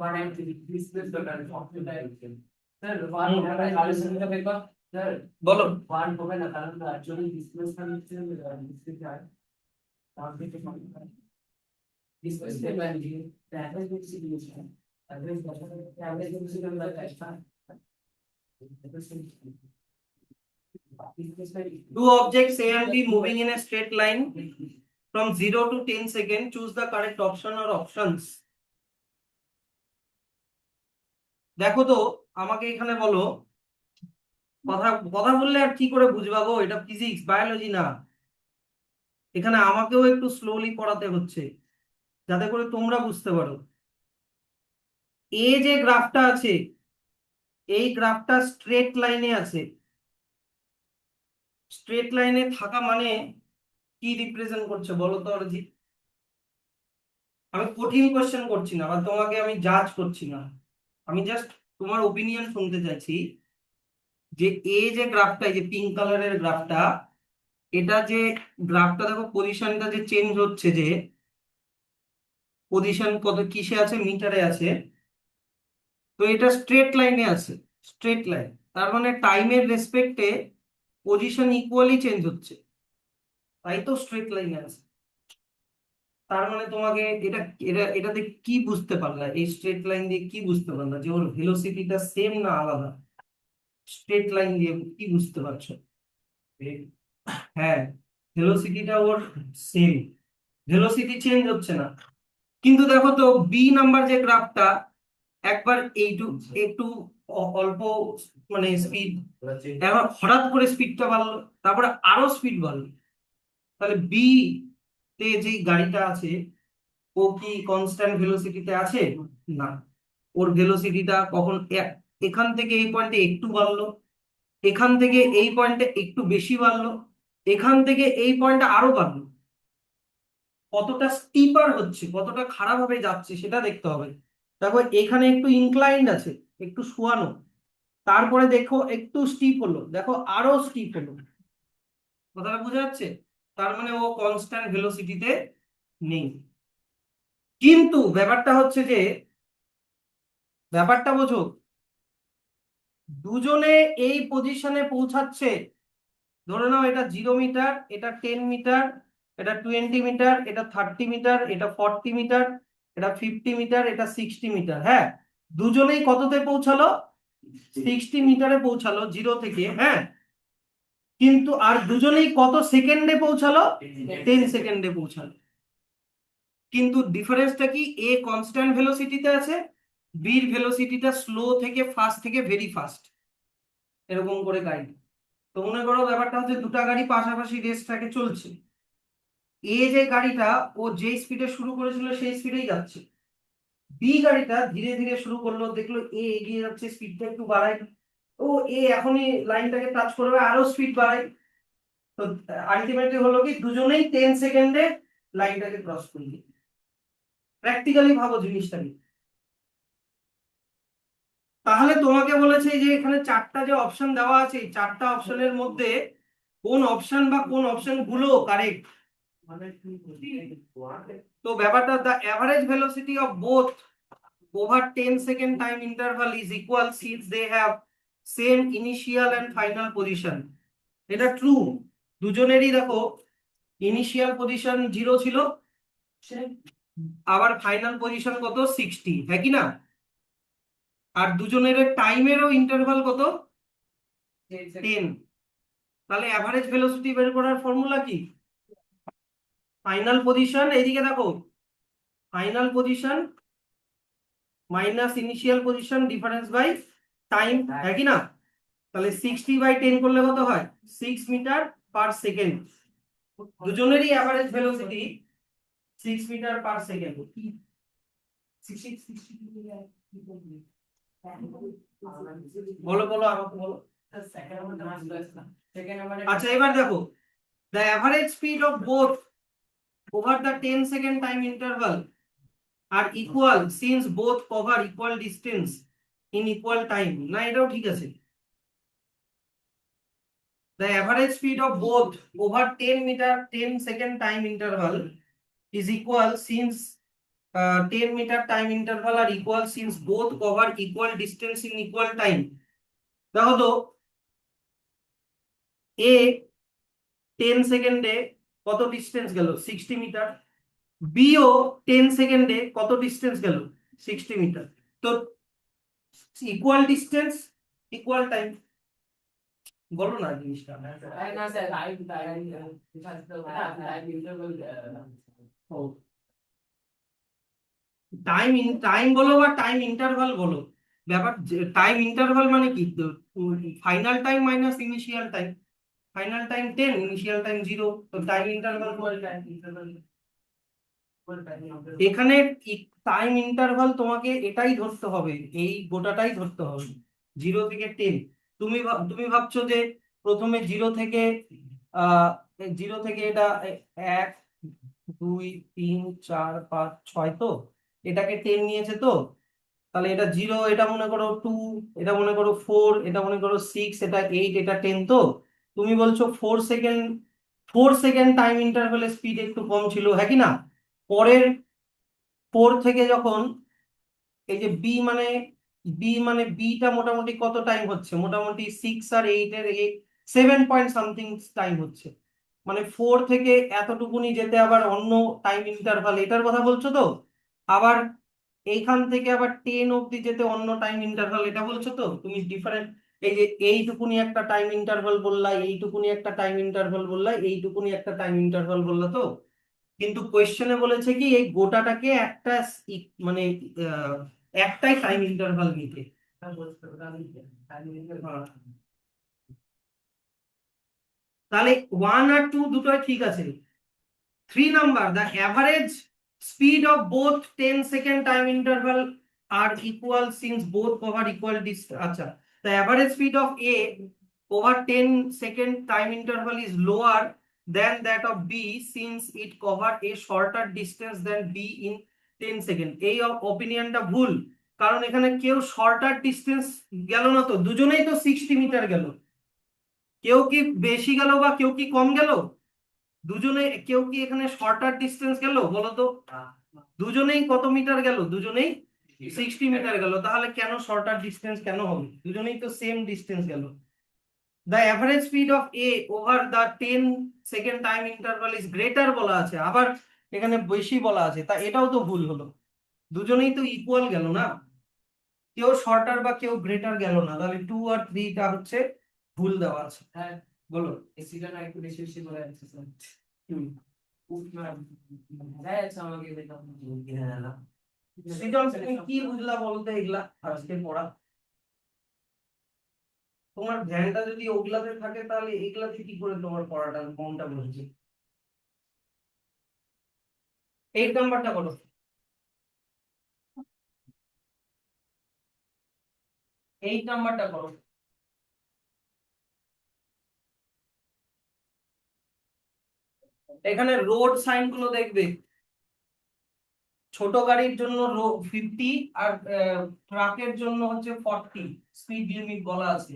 one and three. This is the current. Sir, one calculation का paper. Sir, বলো। one হবে না কারণ actually displacement হচ্ছে displacement displacement the average distribution. Average distribution like that. Two objects A and B moving in a straight line from 0 to 10 seconds. Choose the correct option or options. দেখো তো আমাকে এখানে বলো, কথা কথা বললে আর কি করে বুঝবা গো, এটা ফিজিক্স বায়োলজি না। এখানে আমাকেও একটু স্লোলি পড়াতে হচ্ছে যাতে করে তোমরা বুঝতে পারো। এ যে গ্রাফটা আছে, এই গ্রাফটা স্ট্রেট লাইনে আছে। স্ট্রেট লাইনে থাকা মানে কি রিপ্রেজেন্ট করছে বলো তো অরিজিৎ? আমি কঠিন কোশ্চেন করছি না বা তোমাকে আমি জাজ করছি না, আমি জাস্ট তোমার ওপিনিয়ন শুনতে চাইছি যে এই যে গ্রাফটা, এই যে পিঙ্ক কালারের গ্রাফটা, এটা যে গ্রাফটা দেখো পজিশনটা যে চেঞ্জ হচ্ছে, যে পজিশন কত কিসে আছে, মিটারে আছে। তো এটা স্ট্রেট লাইনে আছে, স্ট্রেট লাইন, তার মানে টাইমের রেসপেক্টে পজিশন ইকুয়ালি চেঞ্জ হচ্ছে, তাই তো স্ট্রেট লাইনে আছে। তার মানে তোমাকে এটা এটা এটাতে কি বুঝতে পারলা, এই স্ট্রেট লাইন দিয়ে কি বুঝতে পারলা যে ওর ভেলোসিটিটা সেম না আলাদা? স্ট্রেট লাইন দিয়ে কি বুঝতে পারছো? হ্যাঁ, ভেলোসিটিটা ওর সেম, ভেলোসিটি চেঞ্জ হচ্ছে না। কিন্তু দেখো তো বি নাম্বার যে গ্রাফটা, একবার এইটু একটু অল্প মানে স্পিড, এবার হঠাৎ করে স্পিডটা বাড়লো, তারপরে আরো স্পিড বাড়লো। তাহলে বি তে যে গাড়িটা আছে ও কি কনস্ট্যান্ট ভেলোসিটিতে আছে? না, ওর ভেলোসিটিটা কখন এখান থেকে এই পয়েন্টে একটু বাড়লো, এখান থেকে এই পয়েন্টে একটু বেশি বাড়লো, এখান থেকে এই পয়েন্টে আরো বাড়লো। কতটা স্টিপার হচ্ছে, কতটা খারাপ ভাবে যাচ্ছে সেটা দেখতে হবে। দেখো এখানে একটু ইনক্লাইন্ড আছে, একটু শোয়ানো, তারপরে দেখো একটু স্টিপ হলো, দেখো আরো স্টিপ হলো। কথাটা বোঝা যাচ্ছে? তার মানে ও কনস্ট্যান্ট ভেলোসিটিতে নেই। কিন্তু ব্যাপারটা হচ্ছে যে, ব্যাপারটা বোঝো, দুজনে এই পজিশনে পৌঁছাচ্ছে। ধরে নাও এটা 0 মিটার, এটা 10 মিটার, এটা 20 মিটার, এটা 30 মিটার, এটা 40 মিটার, এটা 50 মিটার, এটা 60 মিটার। হ্যাঁ, দুজনেই কততে পৌঁছালো? 60 মিটারে পৌঁছালো 0 থেকে। হ্যাঁ, কিন্তু আর দুজনেই কত সেকেন্ডে পৌঁছালো? 10 সেকেন্ডে পৌঁছালো। কিন্তু ডিফারেন্সটা কি? এ কনস্ট্যান্ট ভেলোসিটিতে আছে, বির ভেলোসিটিটা স্লো থেকে ফাস্ট থেকে ভেরি ফাস্ট, এরকম করে গাড়ি। তো মনে করো ব্যাপারটা হচ্ছে দুটা গাড়ি পাশাপাশি রেস ট্র্যাকে চলছে। এ যে গাড়িটা ও যে স্পিডে শুরু করেছিল সেই স্পিডেই যাচ্ছে, বি গাড়িটা ধীরে ধীরে শুরু করলো, দেখলো এ এগিয়ে যাচ্ছে, স্পিডটা একটু বাড়ায়, ও এ এখনই লাইনটাকে টাচ করবে, আরো স্পিড বাড়ায়। তো আলটিমেটলি হলো কি দুজনেই 10 সেকেন্ডে লাইনটাকে ক্রস করবে। প্র্যাকটিক্যালি ভাবো জিনিসটাকে। তাহলে তোমাকে বলেছে যে এখানে চারটা যে অপশন দেওয়া আছে, এই চারটা অপশনের মধ্যে কোন অপশন বা কোন অপশন গুলো কারেক্ট। তো ব্যাপারটা, the average velocity of both over 10 second time interval is equal since they have same initial and final position. এটা ট্রু, দুজনেরই দেখো ইনিশিয়াল পজিশন 0 ছিল, আবার ফাইনাল পজিশন কত 60, হ্যাঁ কি না? আর দুজনের টাইমেরও ইন্টারভাল কত? 10। তাহলে অ্যাভারেজ ভেলোসিটি বের করার ফর্মুলা কি? ফাইনাল পজিশন, এইদিকে দেখো, final position minus initial position difference by time, হ্যাঁ কি না? তাহলে 60/10 করলে কত হয়? 6 মিটার পার সেকেন্ড। দুজনেরই average velocity 6 metre per second. বলো বলো আমাকে বলো। আচ্ছা এবার দেখো, the average speed of both over the 10-second time interval are equal since both cover equal distance in equal time, না এটাও ঠিক আছে। The average speed of both over 10-second time interval is equal since 10-meter time interval are equal since both cover equal distance in equal time। দেখো তো a 10 সেকেন্ডে কত distance গেল 60 metre, B ও 10 সেকেন্ডে কত ডিস্টেন্স গেল 60 মিটার। তো equal distance equal time, বলো না জিনিসটা। টাইম বলো বা টাইম ইন্টারভাল বলো, ব্যাপার টাইম ইন্টারভাল মানে কি, final time minus initial time. Final time 10, initial time 0, তো টাইম ইন্টারভাল এখানে টাইম ইন্টারভাল তোমাকে এটাই ধরতে হবে, এই গোটাটাই ধরতে হবে 0 থেকে 10। তুমি ভাবছো যে প্রথমে 0 থেকে 0 থেকে এটা 1 2 3 4 5 6, তো এটাকে 10 নিয়েছে, তো তাহলে এটা 0, এটা মনে করো 2, এটা মনে করো 4, এটা মনে করো 6, এটা 8, এটা 10। তো তুমি বলছো 4 সেকেন্ড টাইম ইন্টারভ্যালে স্পিড একটু কম ছিল, হ্যাঁ কি না? পরের 4 থেকে যখন এই যে বিটা মোটামুটি কত টাইম হচ্ছে, মোটামুটি 6 আর 8 এর 7 পয়েন্ট সামথিং টাইম হচ্ছে, মানে 4 থেকে এতটুকুনি যেতে আবার অন্য টাইম ইন্টারভাল, এটার কথা বলছো তো? আবার এইখান থেকে আবার 10 অব্দি যেতে অন্য টাইম ইন্টারভাল, এটা বলছো তো? তুমি ডিফারেন্ট, এই যে এইটুকুনি একটা টাইম ইন্টারভাল বললা, এইটুকুনি একটা টাইম ইন্টারভাল বললা, এইটুকুনি একটা টাইম ইন্টারভাল বললা, তো কিন্তু কোয়েশ্চেনে বলেছে কি এই গোটাটাকে একটা মানে একটাই টাইম ইন্টারভাল নিতে। তাহলে 1 আর 2 দুটোই ঠিক আছে। 3 number, the average speed of both 10-second time interval are equal since both cover equal distance। আচ্ছা, the average speed of A over 10-second time interval is lower than that of B since it cover a shorter distance than B in 10 second। এই অপিনিয়নটা ভুল, কারণ এখানে কেউ shorter distance গেল না, তো দুজনেই তো 60 মিটার গেল। কেউ কি বেশি গেল বা কেউ কি কম গেল? দুজনে, কেউ কি এখানে শর্টার ডিস্টেন্স গেল বলো তো? দুজনেই কত মিটার গেল? দুজনেই 60 মিটার গেল, তাহলে কেন শর্টার ডিস্টেন্স কেন হবে? দুজনেই তো সেম ডিস্টেন্স গেল। The average speed of A over the 10-second time interval is greater বলা আছে, আবার এখানে বেশি বলা আছে, তা এটাও তো ভুল হলো। দুজনেই তো ইকুয়াল গেল না, কেউ শর্টার বা কেউ গ্রেটার গেল না, তাহলে 2 আর 3 টা হচ্ছে ভুল দেওয়া আছে। হ্যাঁ বলো। এসিটা না একটু বেশি বেশি বলে যাচ্ছে স্যার। হ্যাঁ আচ্ছা আমাকে দেখো। সৃজন তুমি কি বুঝলা বলতে এগুলা আজকে পড়া? তোমার ধ্যানটা যদি ওগুলাতে থাকে তাহলে এগুলাতে কি করে তোমার পড়াটা মনটা বসছে? 8 নাম্বারটা করো। 8 নাম্বারটা করো। এখানে রোড সাইন গুলো দেখবে, ছোট গাড়ির জন্য 50 আর ট্রাকের জন্য হচ্ছে 40 স্পিড লিমিট বলা আছে।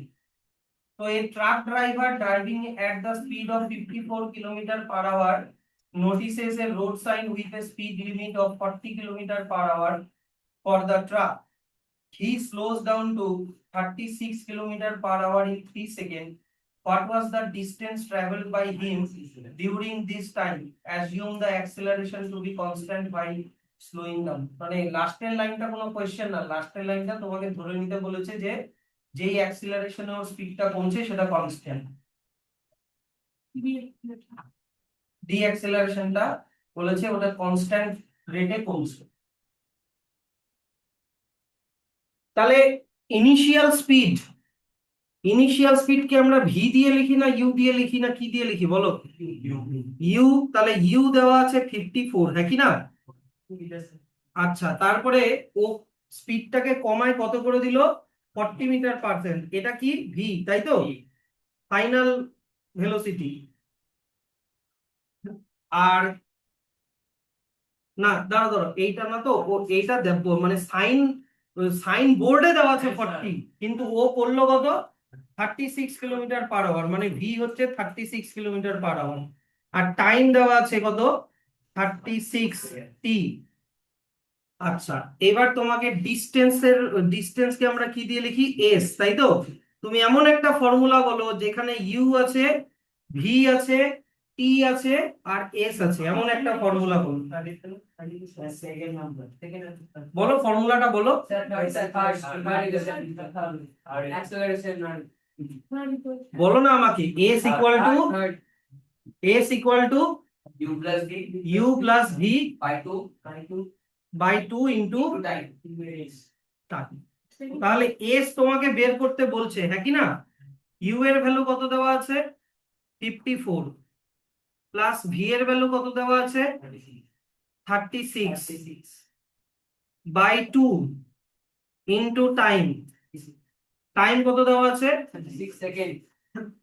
তো এই truck driver driving at the speed of 54 kilometre per hour notices a road sign with a speed limit of 40 kilometer per hour for the truck. He slows down to 36 kilometer per hour in 3 seconds. What was the distance traveled by him during this time? Assume the acceleration to be constant by slowing down। মানে লাস্টের লাইনটা কোনো question না, লাস্টের লাইনটা তোমাকে ধরে নিতে বলেছে যে যেই অ্যাক্সিলারেশনে ওর স্পিডটা কমছে সেটা কনস্ট্যান্ট। ডি অ্যাক্সিলারেশনটা বলেছে ওটা কনস্ট্যান্ট রেটে কমছে। তাহলে ইনিশিয়াল স্পিড ইনিশিয়াল স্পিডকে আমরা ভি দিয়ে লিখি না ইউ দিয়ে লিখি না কি দিয়ে লিখি বলো? ইউ। তাহলে ইউ দেওয়া আছে 54, হ্যাঁ কি না? আচ্ছা, তারপরে ও স্পিডটাকে কমায় কত করে দিল? 40 মিটার/সেকেন্ড। এটা কি ভি, তাই তো? Final velocity. আর না, দাঁড়া দাঁড়া, এইটা না তো, ও এইটা দেখবো মানে সাইন সাইন বোর্ডে দেওয়া আছে 40, কিন্তু ও করলো কত? 36 কিলোমিটার/আওয়ার, মানে ভি হচ্ছে 36 কিলোমিটার/আওয়ার। আর টাইম দেওয়া আছে কত? 36 টি। আচ্ছা, এবার তোমাকে ডিস্টেন্সকে আমরা কি দিয়ে লিখি? এস, তাই তো? তুমি এমন একটা ফর্মুলা বলো যেখানে ইউ আছে, ভি আছে, টি আছে, আর এস আছে, এমন একটা ফর্মুলা বলো। বলো ফর্মুলাটা বলো। বলো না আমাকে। S equal to U plus D U plus V by 2 by 2 into time. Time. তাহলে এস তোমাকে বের করতে বলছে, হ্যাঁ কি না? ইউ এর ভ্যালু কত দেওয়া আছে? 54, প্লাস ভি এর ভ্যালু কত দেওয়া আছে? 36 বাই 2 ইন্টু টাইম। টাইম কত দেওয়া আছে?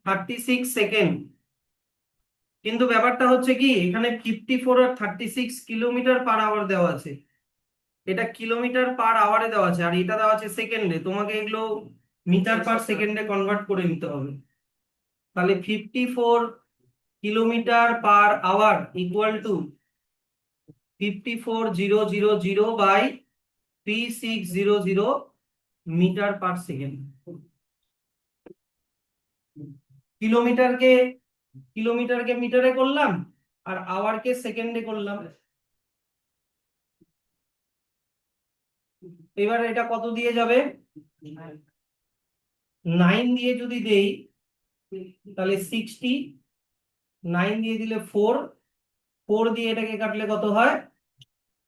36 সেকেন্ড। কিন্তু ব্যাপারটা হচ্ছে কি, এখানে 54 আর 36 কিলোমিটার/আওয়ার দেওয়া আছে। এটা কিলোমিটার/আওয়ারে দেওয়া আছে, আর এটা দেওয়া আছে সেকেন্ডে। তোমাকে এগুলো মিটার/সেকেন্ডে কনভার্ট করে নিতে হবে। তাহলে 54 কিলোমিটার/আওয়ার ইকুয়াল টু 54,000 বাই 3600 মিটার/সেকেন্ড। কিলোমিটারকে কিলোমিটারকে মিটারে করলাম, আর আওয়ারকে সেকেন্ডে করলাম। এবার এটা কত দিয়ে যাবে? 9 দিয়ে যদি দেই তাহলে 60, 9 দিয়ে দিলে 4, 4 দিয়ে এটাকে কাটলে কত হয়?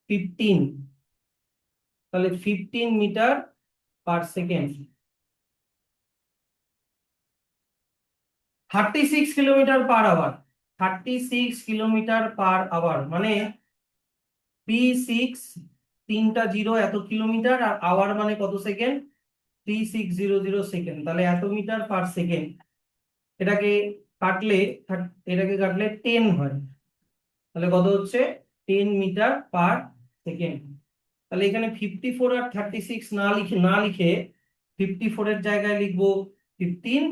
15। তাহলে 15 মিটার/সেকেন্ড। 36 কিলোমিটার/আওয়ার। 36 কিলোমিটার/আওয়ার মানে P6, 3টা জিরো, এত কিলোমিটার, আর আওয়ার মানে কত সেকেন্ড? 3600 সেকেন্ড। তাহলে এত মিটার/সেকেন্ড। এটাকে কাটলে এটাকে কাটলে 10 হয়। তাহলে কত হচ্ছে? 10 মিটার/সেকেন্ড। তাহলে এখানে 54 আর 36 না লিখে 54 এর জায়গায় লিখবো 15,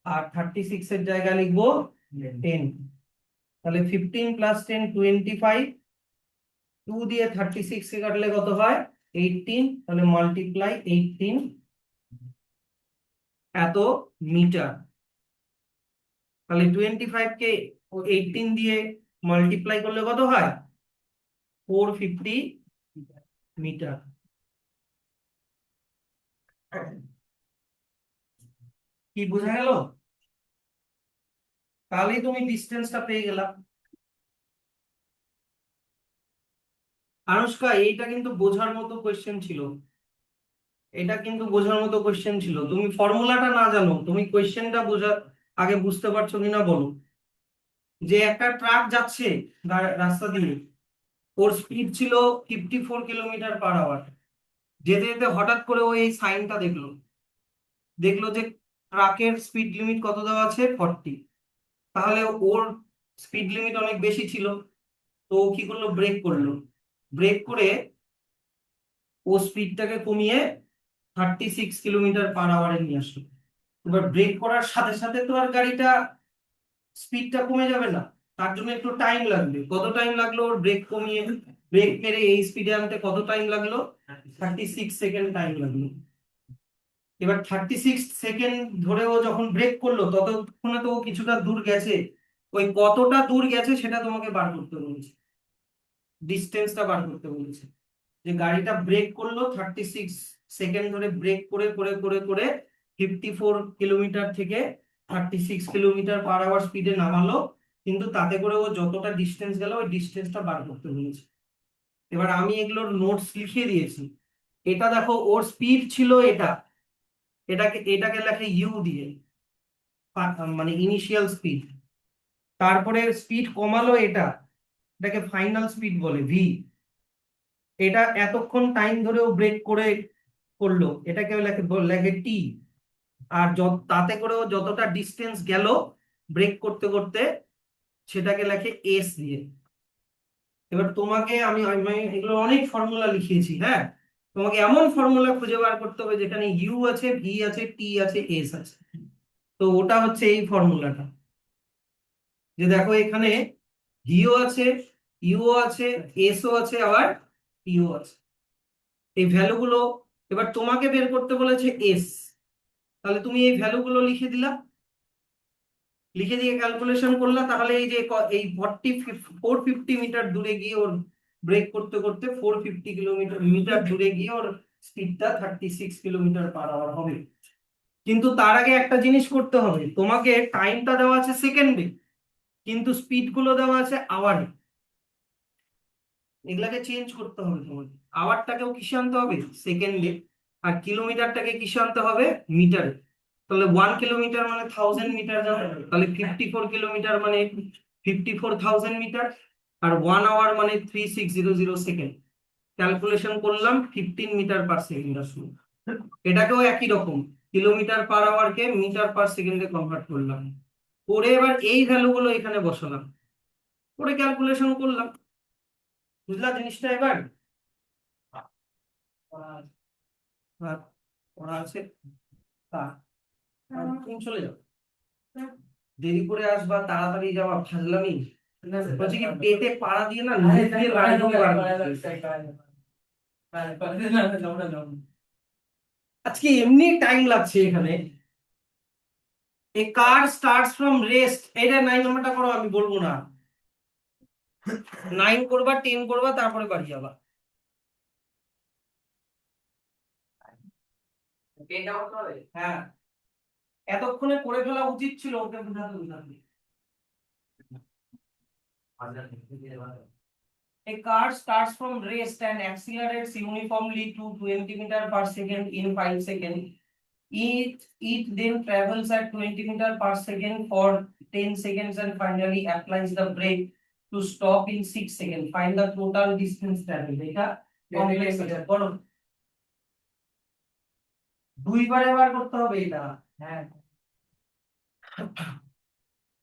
আর 36 এর জায়গায় লিখবো 10। তাহলে 15 + 10 25, 2 দিয়ে 36 কে কাটলে কত হয়? 18। তাহলে মাল্টিপ্লাই 18, এত মিটার। তাহলে 25 কে 18 দিয়ে মাল্টিপ্লাই করলে কত হয়? 450 মিটার। কি বোঝা গেল? তাহলেই তুমি ডিস্টেন্সটা পেয়ে গেলা। আনুষ্কা, এইটা কিন্তু বোঝার মতো কোশ্চেন ছিল। এটা কিন্তু বোঝার মতো কোশ্চেন ছিল। তুমি ফর্মুলাটা না জানো, তুমি কোশ্চেনটা আগে বুঝতে পারছো কিনা বলো। যে একটা ট্রাক যাচ্ছে রাস্তা দিয়ে, ওর স্পিড ছিল 54 কিলোমিটার/আওয়ার। যেতে যেতে হঠাৎ করে ও এই সাইনটা দেখলো, দেখলো যে ট্রাকের স্পিড লিমিট কত দেওয়া আছে? 40। তাহলে ওর স্পিড লিমিট অনেক বেশি ছিল, তো ও কি করলো? ব্রেক করলো। ব্রেক করে ও স্পিডটাকে কমিয়ে 36 কিলোমিটার/আওয়ারে নিয়ে আসলো। এবার ব্রেক করার সাথে সাথে তো আর গাড়িটা স্পিডটা কমে যাবে না, তার জন্য একটু টাইম লাগবে। কত টাইম লাগলো ওর ব্রেক কমিয়ে ব্রেক মেরে এই স্পিডে আনতে? কত টাইম লাগলো? 36 সেকেন্ড টাইম লাগলো। এবার 36 সেকেন্ড ধরে ও যখন ব্রেক করলো, ততক্ষণে তো ও কিছুটা দূর গেছে। ওই কতটা দূর গেছে সেটা তোমাকে বার করতে বলেছে, ডিস্টেন্সটা বার করতে বলেছে। যে গাড়িটা ব্রেক করলো, 36 সেকেন্ড ধরে ব্রেক করে করে করে করে 54 কিলোমিটার থেকে 36 কিলোমিটার/আওয়ার স্পিডে নামালো, কিন্তু তাতে করে ও যতটা ডিস্টেন্স গেল ওই ডিস্টেন্সটা বার করতে বলেছে। এবার আমি এগুলোর নোটস লিখিয়ে দিয়েছি। এটা দেখো, ওর স্পিড ছিল এটা, এটাকে লেখে ইউ দিয়ে, মানে ইনিশিয়াল স্পিড। তারপরে স্পিড কমালো এটাকে ফাইনাল স্পিড বলে ভি। এটা এতক্ষণ টাইম ধরেও ব্রেক করে করলো, এটাকে লেখে টি। আর তাতে করেও যতটা ডিস্টেন্স গেল ব্রেক করতে করতে, সেটাকে লেখে এস দিয়ে। এবার তোমাকে আমি এগুলো অনেক ফর্মুলা লিখিয়েছি, হ্যাঁ, তোমাকে এমন ফর্মুলা খুঁজে বার করতে হবে যেখানে ইউ আছে, ভি আছে, টি আছে, এস আছে। তো ওটা হচ্ছে এই ফর্মুলাটা, যে দেখো এখানে ভিও আছে, ইউও আছে, এসও আছে, আবার টিও আছে। এই ভ্যালুগুলো এবার তোমাকে বের করতে বলেছে এস, তাহলে তুমি এই ভ্যালুগুলো লিখে দিলা, লিখে দিয়ে ক্যালকুলেশন করলা, তাহলে এই যে এই 450 মিটার দূরে গিয়ে ওর ব্রেক করতে করতে 450 মিটার দূরে গিয়ে ওর স্পিডটা 36 কিলোমিটার/আওয়ার হবে। কিন্তু তার আগে একটা জিনিস করতে হবে, তোমাকে টাইমটা দেওয়া আছে সেকেন্ডে, কিন্তু স্পিড গুলো দেওয়া আছে আওয়ারে। এগুলাকে চেঞ্জ করতে হবে তোমাকে, আওয়ারটাকেও কিসে আনতে হবে, সেকেন্ডে, আর কিলোমিটারটাকে কিসে আনতে হবে, মিটারে। তাহলে 1 কিলোমিটার মানে 1000 মিটার যাবে, তাহলে 54 কিলোমিটার মানে 54,000 মিটার, আর 1 আওয়ার মানে 3600 সেকেন্ড। ক্যালকুলেশন করলাম 15 মিটার/সেকেন্ড আসলো। এটাকেও একই রকম, কিলোমিটার/আওয়ারকে মিটার/সেকেন্ডে কনভার্ট করলাম, করে এবার এই ভ্যালুগুলো এখানে বসালাম, করে ক্যালকুলেশন করলাম। বুঝলা জিনিসটা এবার? আর ওরা আছে তা, আর তুমি চলে যাও, দেরি করে আসবা, তাড়াতাড়ি যাওয়া ফাজলামি। বলছি কি পেটে পাড়া দিয়ে না মুখ দিয়ে লাড়ি বার করতে। আজকে এমনি টাইম লাগছে এখানে। এ কার স্টার্টস ফ্রম রেস্ট, এটা 9 নম্বরটা করো, আমি বলবো না। 9 করবা, 10 করবা, তারপরে বাড়ি যাবা। পেনটা করতে হবে। হ্যাঁ, এতক্ষণে করে ফেলা উচিত ছিল, ওকে বোঝাতে বোঝাতে। A car starts from rest and accelerates uniformly to 20 meter per second in 5 seconds. It then travels at 20 meter per second for 10 seconds and finally applies the brake to stop in 6 seconds. Find the total distance traveled. এটা complex আছে, করো। দুইবারে বার করতে হবে এটা। হ্যাঁ,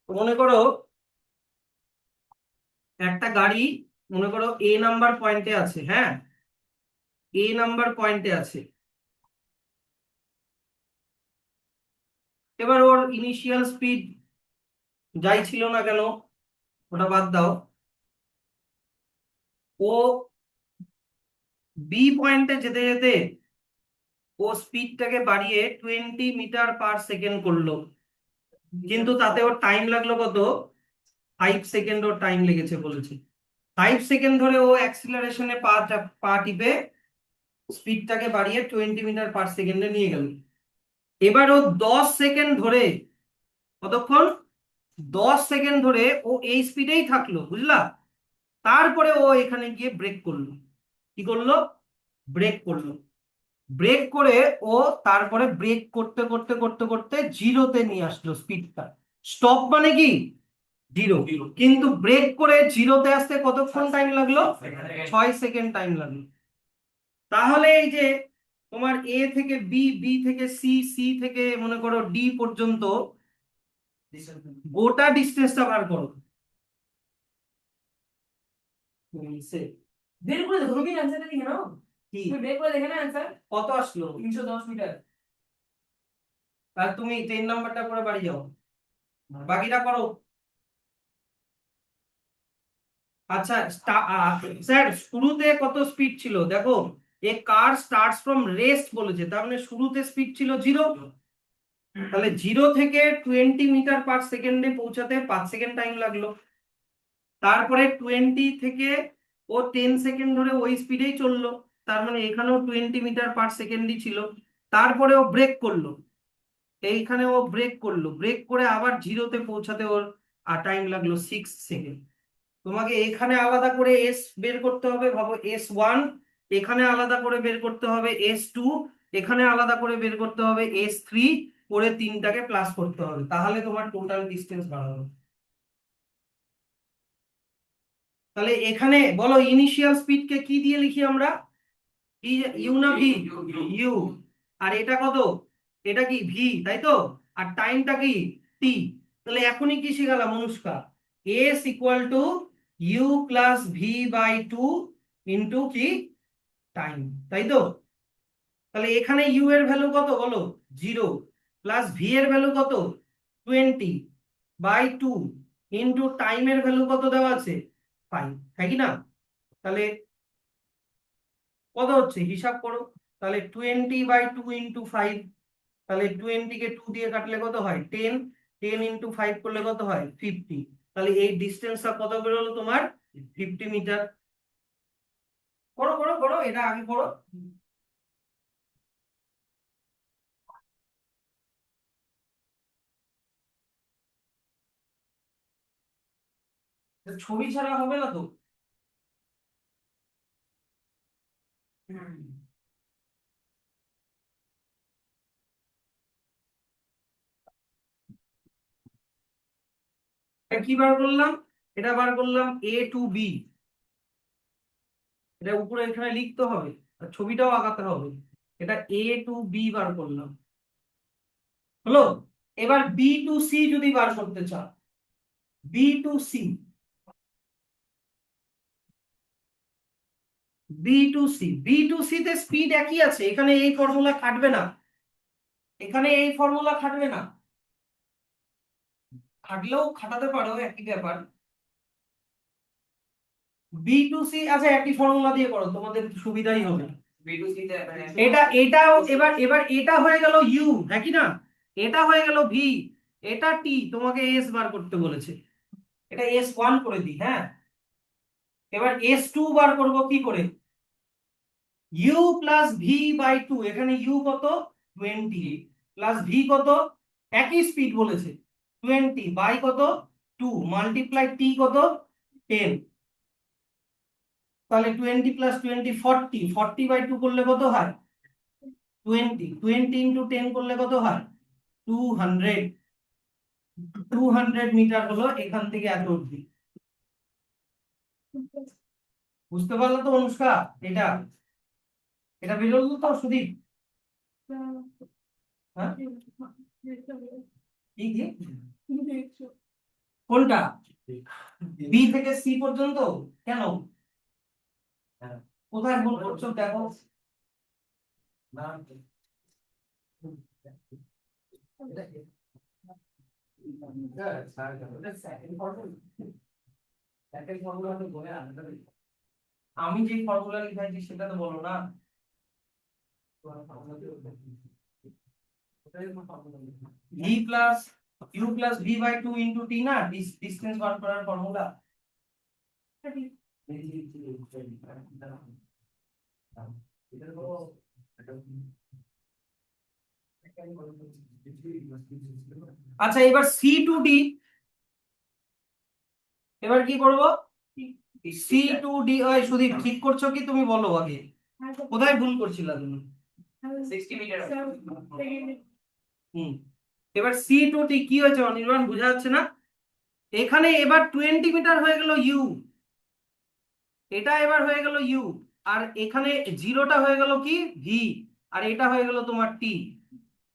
মনে করো একটা গাড়ি, মনে করো এ নাম্বার পয়েন্টে আছে, হ্যাঁ, এ নাম্বার পয়েন্টে আছে। এবার ওর ইনিশিয়াল স্পিড যাই ছিল না কেন, ওটা বাদ দাও, ও বি পয়েন্টে যেতে যেতে ও স্পিডটাকে বাড়িয়ে 20 মিটার/সেকেন্ড করলো, কিন্তু তাতে ওর টাইম লাগলো কত, 5 সেকেন্ড ওর টাইম লেগেছে বলেছে। 5 সেকেন্ড ধরে ও অ্যাক্সিলারেশনে পা টিপে স্পিডটাকে বাড়িয়ে 20 মিটার/সেকেন্ডে নিয়ে গেল। এবার ও 10 সেকেন্ড ধরে, কতক্ষণ, 10 সেকেন্ড ধরে ও এই স্পিডেই থাকলো, বুঝলা? তারপরে ও এখানে গিয়ে ব্রেক করলো। কি করলো, ব্রেক করলো। ব্রেক করে ও তারপরে ব্রেক করতে করতে করতে করতে জিরোতে নিয়ে আসলো স্পিডটা। স্টপ মানে কি, জিরো। কিন্তু ব্রেক করে জিরোতে আসতে কতক্ষণ টাইম লাগলো, 6 সেকেন্ড টাইম লাগলো। তাহলে এই যে তোমার এ থেকে বি, বি থেকে সি, সি থেকে মনে করো ডি পর্যন্ত গোটা ডিস্টেন্সটা বার করো। বের করে দেখো, তুমি অ্যান্সারটা লিখে নাও। কি তুমি বের করে দেখে না অ্যান্সার, কত আসলো, 310 মিটার। আর তুমি 3 নাম্বারটা করে বাড়ি যাও, বাকিটা করো। আচ্ছা, স্যার শুরুতে কত স্পিড ছিল দেখো, এ কার স্টার্টস ফ্রম রেস্ট বলেছে, তার মানে শুরুতে স্পিড ছিল 0। তাহলে 0 থেকে 20 মিটার/সেকেন্ডে পৌঁছাতে 5 সেকেন্ড টাইম লাগলো। তারপরে 20 থেকে ও 10 সেকেন্ড ধরে ওই স্পিডেই চললো, তার মানে এখানেও 20 মিটার/সেকেন্ডই ছিল। তারপরে ও ব্রেক করলো, এইখানে ও ব্রেক করলো, ব্রেক করে আবার জিরোতে পৌঁছাতে ওর টাইম লাগলো 6 সেকেন্ড। তোমাকে এখানে আলাদা করে এস বের করতে হবে, ভাবো S1, এখানে আলাদা করে বের করতে হবে S2, এখানে আলাদা করে বের করতে হবে S3 করে 3টাকে প্লাস করতে হবে, তাহলে তোমার টোটাল ডিস্টেন্স বার হবে। তাহলে এখানে বলো ইনিশিয়াল স্পিডকে কি দিয়ে লিখি আমরা? ইউ না ভি? ইউ। আর এটা কত? এটা কি ভি, তাই তো? আর টাইমটা কি? টি। তাহলে এখনই কি শিখালাম Anushka? S equal to u plus V by two into কি? টাইম, তাই তো? তাহলে এখানে ইউ এর ভ্যালু কত বলো? 0 প্লাস ভি এর ভ্যালু কত? 20 বাই টু ইন্টু টাইমের ভ্যালু কত দেওয়া আছে? 5, তাই কি না? তাহলে কত হচ্ছে হিসাব করো। তাহলে 20/2 × 5, তাহলে 20 কে 2 দিয়ে কাটলে কত হয়? 10, 10 × 5 করলে কত হয়? 50। তাহলে এই ডিস্টেন্সটা কত বেরোলো তোমার? 50 মিটার। করো করো করো, এটা আগে করো। ছবি ছাড়া হবে না তো? এটা কি বার করলাম? এটা বার করলাম A to B। এটা উপরে এখানে লিখতে হবে আর ছবিটাও আঁকাতে হবে। এটা A to B বার করলাম, হলো? এবার B to C যদি বার করতে চাও, B to C, B to C তে স্পিড একই আছে, এখানে এই ফর্মুলা খাটবে না, এখানে এই ফর্মুলা খাটবে না। খাটলেও খাটাতে পারো, একই ব্যাপার। B to C, আচ্ছা একই ফর্মুলা দিয়ে করো, তোমাদের সুবিধাই হবে। B2C তে এটাও এবার এবার এটা হয়ে গেল ইউ, হ্যাঁ কি না? এটা হয়ে গেল ভি, এটা টি, তোমাকে এস বার করতে বলেছে। এটা S1 করে দিই, হ্যাঁ। এবার S2 বার করব কি করে? U plus V by two, এখানে ইউ কত? 20 প্লাস ভি কত? একই স্পিড বলেছে, 20 বাই কত? 2 মাল্টিপ্লাই টি কত? 10। তাহলে 20 প্লাস 20 40, 40/2 করলে কত হয়? 20, 20 ইন্টু 10 করলে কত হয়? 200। 200 মিটার হলো এখান থেকে এত অবধি। বুঝতে পারলো তো অনুষ্কা? এটা এটা বেরোলো তো সুদীপ? হ্যাঁ, কি কি? কোনটা? বি থেকে সি পর্যন্ত? কেন? কোথায় ভুল করছো দেখো। আমি যে ফর্মুলা লিখাইছি সেটা তো বলো না। V plus u plus V by two into t না, ডিস্টেন্স বার করার ফর্মুলা। আচ্ছা এবার C to D, এবার কি করব? C to D, ওই সুদীপ ঠিক করছো কি তুমি বলো আগে, কোথায় ভুল করছিলা তুমি? 60 মিটার। এবার C to D কি হয়েছে অনির্বাণ, বোঝা যাচ্ছে না? এখানে এবার 20 মিটার হয়ে গেল ইউ, এটা এবার হয়ে গেল ইউ, আর এখানে জিরোটা হয়ে গেল কি? ভি, আর এটা হয়ে গেল তোমার টি।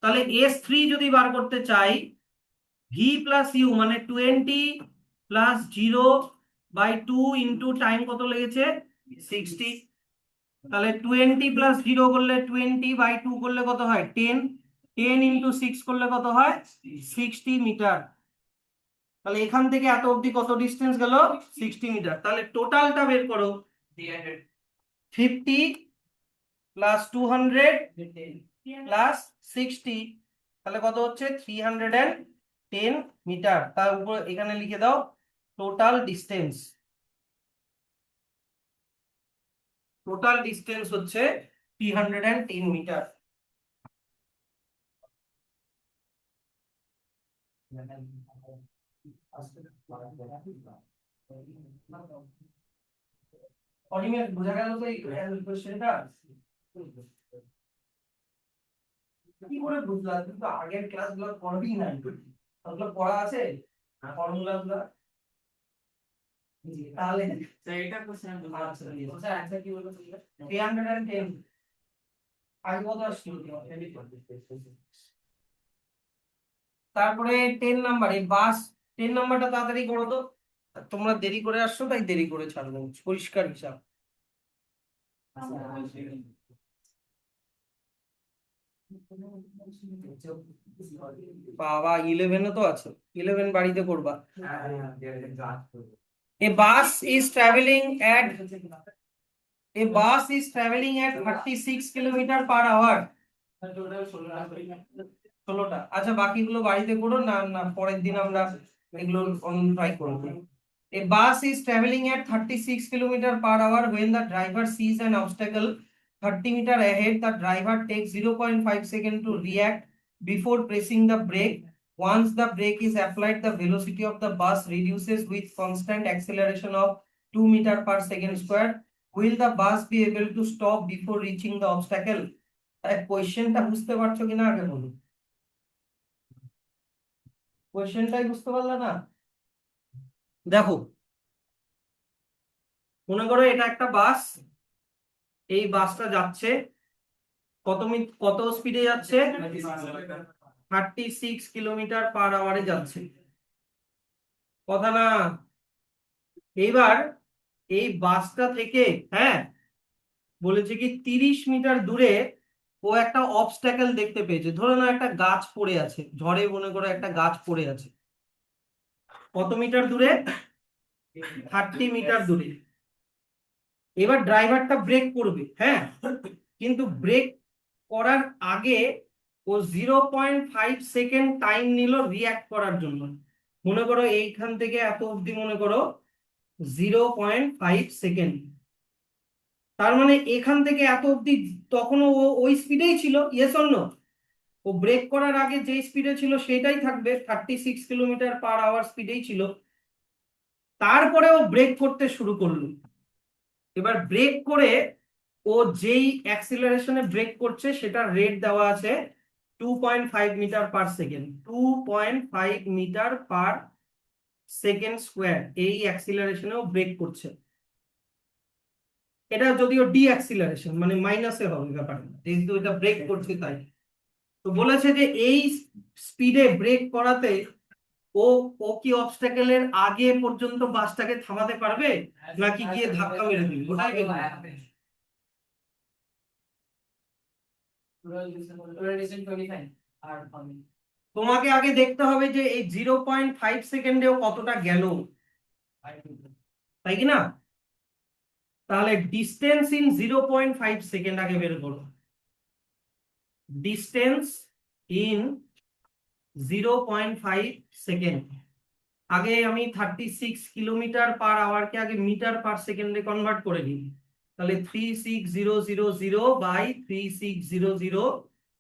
তাহলে S3 যদি বার করতে চাই, ভি প্লাস ইউ মানে 20 প্লাস 0/2 ইন্টু টাইম কত লেগেছে? 60। তাহলে 20 প্লাস 0 করলে 20/2 করলে কত হয়? 10, 10 ইন্টু 6 করলে কত হয়? 60 মিটার। তাহলে এখান থেকে এত অবধি কত ডিস্টেন্স গেল? 60 মিটার। তাহলে টোটালটা বের করো। 300 50 প্লাস 200 প্লাস 60, তাহলে কত হচ্ছে? 310 মিটার। তার উপর এখানে লিখে দাও টোটাল ডিস্টেন্স। টোটাল ডিস্টেন্স হচ্ছে 310 মিটার। অনিমেষ বোঝা গেল তো এই কোশ্চেনটা? কি করে বুঝলাম? তুমি তো আগের ক্লাসগুলো পড়বি না, ওগুলো পড়া আছে ফর্মুলা গুলো, তাহলে এটা কোশ্চেন আচ্ছা দিয়ে দাও। স্যার অ্যানসার কি বলবো 310 আগে কত আসছিল? তারপরে 10 নাম্বার, এই বাস 10 নাম্বারটা তাড়াতাড়ি করো তো, তোমরা দেরি করে আসছো তাই দেরি করে ছাড়বো, পরিষ্কার হিসাব। বাবা 11 তো আছে, 11 বাড়িতে করবা। A bus is traveling at 36 kilometre per hour. 16টা, আচ্ছা বাকিগুলো বাড়িতে করো না, না পরের দিন আমরা এগুলো ট্রাই করবো। A bus is traveling at 36 kilometer per hour. When the driver sees an obstacle 30 meter ahead, the driver takes 0.5 seconds to react before pressing the brake. Once the brake is applied, the velocity of the bus reduces with constant acceleration of 2 meter per second square. Will the bus be able to stop before reaching the obstacle? কোয়েশ্চেনটা বুঝতে পারছো কিনা আগে বলো, কোয়েশ্চেনটাই বুঝতে পারলা না? দেখো, মনে করো এটা একটা বাস, এই বাসটা যাচ্ছে কত স্পিডে যাচ্ছে? 36 কিলোমিটার পার আওয়ারে যাচ্ছে, কথা না? এইবার এই বাসটা থেকে, হ্যাঁ, বলেছে কি 30 মিটার দূরে ও একটা অবস্ট্যাকল দেখতে পেয়েছে। ধরে নাও একটা গাছ পড়ে আছে, ঝড়ে মনে করো একটা গাছ পড়ে আছে, কত মিটার দূরে? 30 মিটার দূরে। এবার ড্রাইভারটা ব্রেক করবে, হ্যাঁ, কিন্তু ব্রেক করার আগে ও 0.5 সেকেন্ড টাইম নিল রিয়াক্ট করার জন্য। মনে করো এইখান থেকে এত অবধি মনে করো 0.5 সেকেন্ড, তার মানে এখান থেকে এত অবধি তখনও ও ওই স্পিডেই ছিল, ইয়েস অর নো? ও ব্রেক করার আগে যে স্পিডে ছিল সেটাই থাকবে, 36 কিলোমিটার পার আওয়ার স্পিডেই ছিল। তারপরে ও ব্রেক করতে শুরু করলো। এবার ব্রেক করে ও যেই অ্যাক্সিলারেশনে ব্রেক করছে সেটার রেট দেওয়া আছে 2.5 metre per second, 2.5 metre per second square, এই অ্যাক্সিলারেশনেও ব্রেক করছে। এটা যদিও ডি অ্যাক্সিলারেশন, মানে মাইনাসে হবে ব্যাপারটা, যেহেতু এটা ব্রেক করছে তাই। তো বলেছে যে এই স্পিডে ব্রেক করাতে ও ও কি অবস্টাকেলের আগে পর্যন্ত বাসটাকে থামাতে পারবে নাকি গিয়ে ধাক্কা মেরে দিবে, ওটাই দেখবে। আর তোমাকে আগে দেখতে হবে যে এই 0.5 সেকেন্ডেও কতটা গেল, তাই কি না? তাহলে ডিস্টেন্স ইন 0.5 সেকেন্ড আগে বের করো, ডিস্টেন্স ইন 0.5 সেকেন্ড। আগে আমি 36 কিলোমিটার পার আওয়ারকে আগে মিটার পার সেকেন্ডে কনভার্ট করে দিই, তাহলে 36000 বাই 3600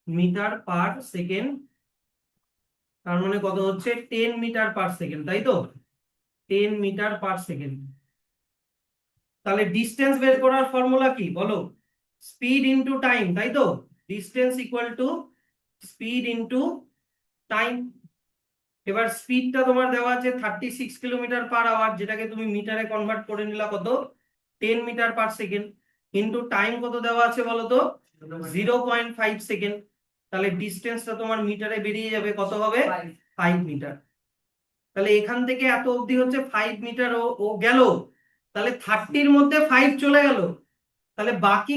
মিটার পার সেকেন্ড, তার মানে কত হচ্ছে 10 মিটার পার সেকেন্ড, তাই তো? 10 মিটার পার সেকেন্ড। তাহলে ডিস্টেন্স বের করার ফর্মুলা কি বলো? স্পিড ইনটু টাইম, তাই তো? Distance equal to speed into time. এবার স্পিডটা তোমার দেওয়া আছে 36 কিলোমিটার পার আওয়ার, যেটাকে তুমি মিটারে কনভার্ট করে নিলা কত? 10 মিটার পার সেকেন্ড। কিন্তু টাইম কত দেওয়া আছে বলো তো? 0.5 সেকেন্ড। তাহলে ডিস্টেন্সটা তোমার মিটারে বেরিয়ে যাবে, কত হবে? 5 মিটার। তাহলে এখান থেকে এত অবধি হচ্ছে 5 মিটার ও গেল, তাহলে 30-র মধ্যে 5 চলে গেল, তাহলে বাকি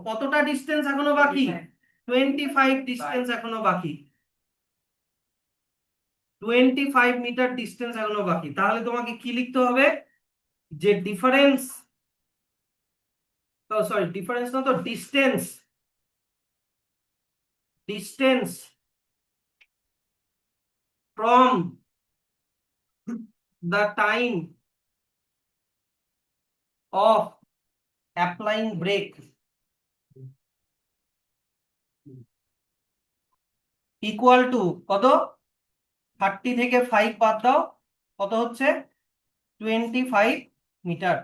কতটা ডিস্টেন্স এখনো বাকি? 25 ডিস্টেন্স এখনো বাকি, 25 মিটার ডিস্টেন্স এখনো বাকি। তাহলে তোমাকে কি লিখতে হবে? যে ডিফারেন্স, সরি ডিফারেন্স না তো, distance, distance from the time of applying brake equal to কত? 30 থেকে 5 বাদ দাও, কত হচ্ছে? 25 মিটার।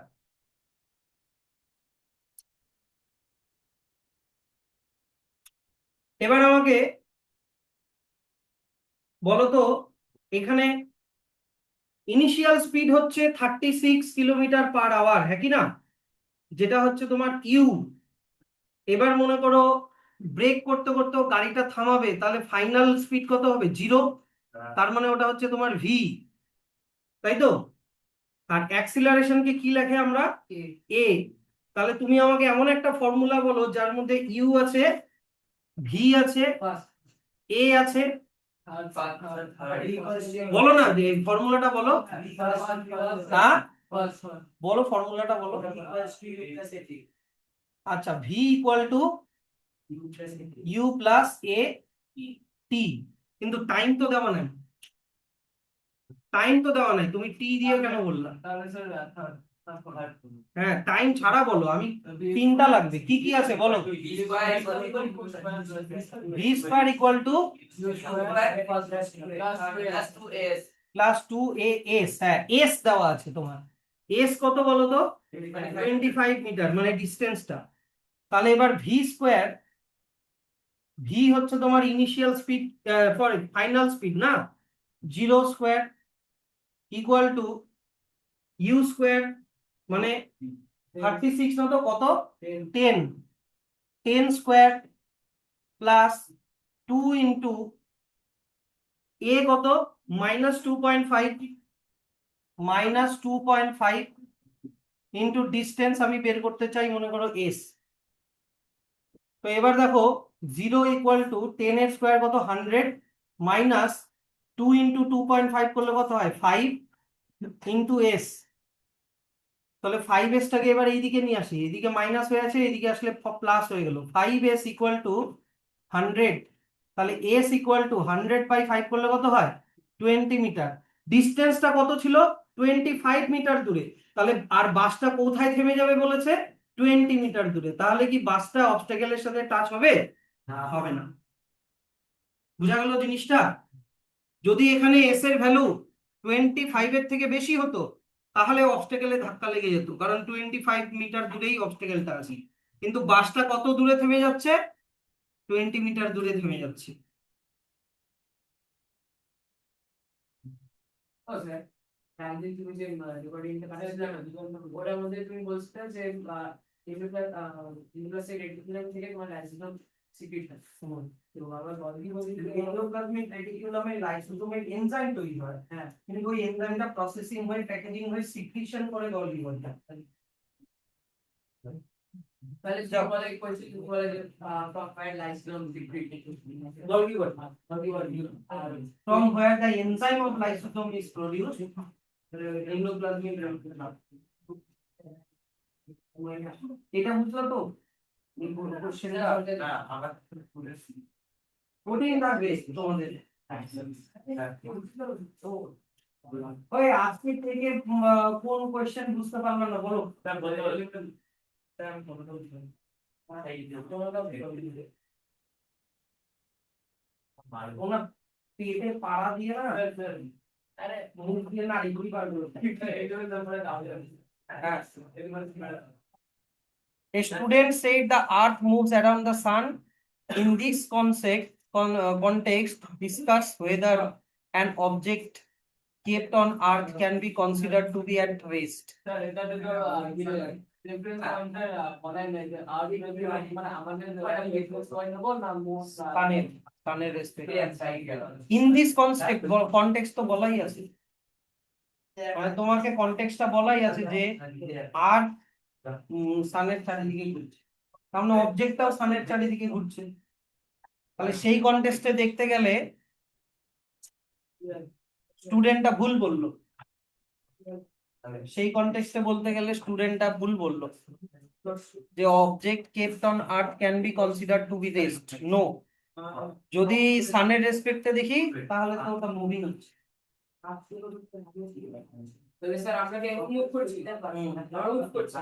এবার আমাকে বলো তো, এখানে ইনিশিয়াল স্পিড হচ্ছে 36 কিলোমিটার/আওয়ার, হ্যাঁ কি না, যেটা হচ্ছে তোমার ইউ। এবার মনে করো ব্রেক করতে করতেও গাড়িটা থামাবে, তাহলে ফাইনাল স্পিড কত হবে? 0। তার মানে ওটা হচ্ছে তোমার ভি, তাই তো? আর অ্যাক্সিলারেশনকে কি লেখে আমরা? এ। তাহলে তুমি আমাকে এমন একটা ফর্মুলা বলো যার মধ্যে ইউ আছে, ভি আছে, এ আছে। বলো না, যে ফর্মুলাটা বলো। হ্যাঁ, বলো ফর্মুলাটা বলো। আচ্ছা, v equal to u plus a t. কিন্তু টাইম তো দেওয়া নাই, টাইম তো দেওয়া নাই, তুমি টি দিয়ে কেন বললা? হ্যাঁ, টাইম ছাড়া বলো, আমি তিনটা লাগবে, কি কি আছে বলো। V square equal to plus 2 S. হ্যাঁ, এস দেওয়া আছে তোমার। এস কত বলো তো? 25 মিটার, মানে ডিস্টেন্সটা। তাহলে এবার ভি স্কোয়ার, ভি হচ্ছে তোমার initial speed, sorry final speed না, 0 square equal to U square, মানে 36 না তো কত, 10, 10 স্কোয়ার প্লাস 2 ইন্টু এ কত, -2.5, -2.5 ইন্টু ডিস্টেন্স আমি বের করতে চাই মনে করো এস। তো এবার দেখো 0 ইকুয়াল টু 10 এর স্কোয়ার কত, 100, মাইনাস 2 ইন্টু 2.5 করলে কত হয়, 5 ইন্টু এস। তাহলে 5s-টাকে এবার এইদিকে নিয়ে আসি, এদিকে মাইনাস হয়ে আছে, এদিকে আসলে প্লাস হয়ে গেল। 5s ইকুয়াল টু 100, তাহলে s ইকুয়াল টু 100/5 করলে কত হয়, 20 মিটার। ডিস্টেন্সটা কত ছিল, 25 মিটার দূরে। তাহলে আর বাসটা কোথায় থেমে যাবে বলেছে, 20 মিটার দূরে। তাহলে কি বাসটা অবস্টাকেলের সাথে টাচ হবে? হবে না। বুঝা গেল জিনিসটা? যদি এখানে এস এর ভ্যালু 25 এর থেকে বেশি হতো, তাহলে অবস্টাকেলে ধাক্কা লেগে যেত, কারণ 25 মিটার দূরেই অবস্টাকেলটা আছে। কিন্তু বাসটা কত দূরে থেমে যাচ্ছে, 20 মিটার দূরে থেমে যাচ্ছে। তুমি যে রেকর্ডিংটা পাঠিয়েছিলে না, ওটার মধ্যে তুমি বলছিলে যে ইউনিভার্সিটি রেটিকুলাম থেকে তোমার লাইসোজোম সিক্রেশন। তো আবার বলবি এন্ডোপ্লাজমিক রেটিকুলামে লাইসোজোমের এনজাইম তৈরি হয়, হ্যাঁ, কিন্তু ওই এনজাইমটা প্রসেসিং হয়ে প্যাকেজিং হয়ে সিক্রিশন করে গলগি বলটা। তাহলে বলে কইছি বলে যে profile lysosome secretion Golgi ball, from where the enzyme of lysosome is produced, endoplasmic reticulum. এটা বুঝলো তো? প্রোটিন থাকবে তোমাদের। ওই আজকে থেকে কোন কোশ্চেন বুঝতে পারলাম না বলো। ওনা পেটে পাড়া দিয়ে না, আরে মুখ দিয়ে নাড়ি ঘুরি বার করো। A student said the earth moves around the sun. In this context, discuss whether an object kept on earth can be considered to be at rest. In this context তো বলাই আছে, মানে তোমাকে কনটেক্সটটা বলাই আছে যে আর্থ সানের চারিদিকে ঘুরছে, কারণ অবজেক্টটাও সানের চারিদিকে ঘুরছে। তাহলে সেই কনটেক্সটে দেখতে গেলে স্টুডেন্টটা ভুল বললো, সেই কনটেক্সটে বলতে গেলে স্টুডেন্টটা ভুল বললো যে object kept on earth can be considered to be rest. No, যদি সানের রেসপেক্টে দেখি তাহলে তো ওটা মুভিং হচ্ছে। তাহলে স্যার আপনাকে মুভ করছি না, মুভ করছি।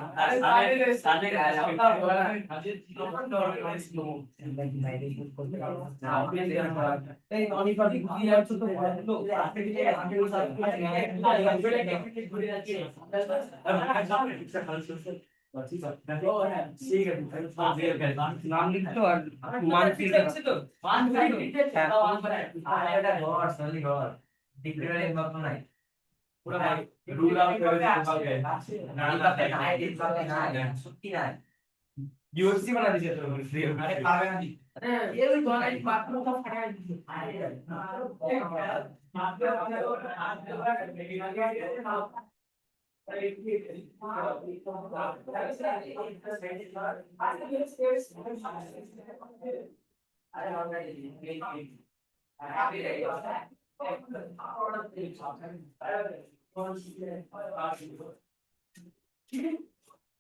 এই অনিপাতিক ঘুরে যাচ্ছে তো নাম লিখতো আর মান্থলি UFC বানা দিছে তো আরে পাবে না এই ওই গলায় বাথরুম সব ফাটাই দিছে আরে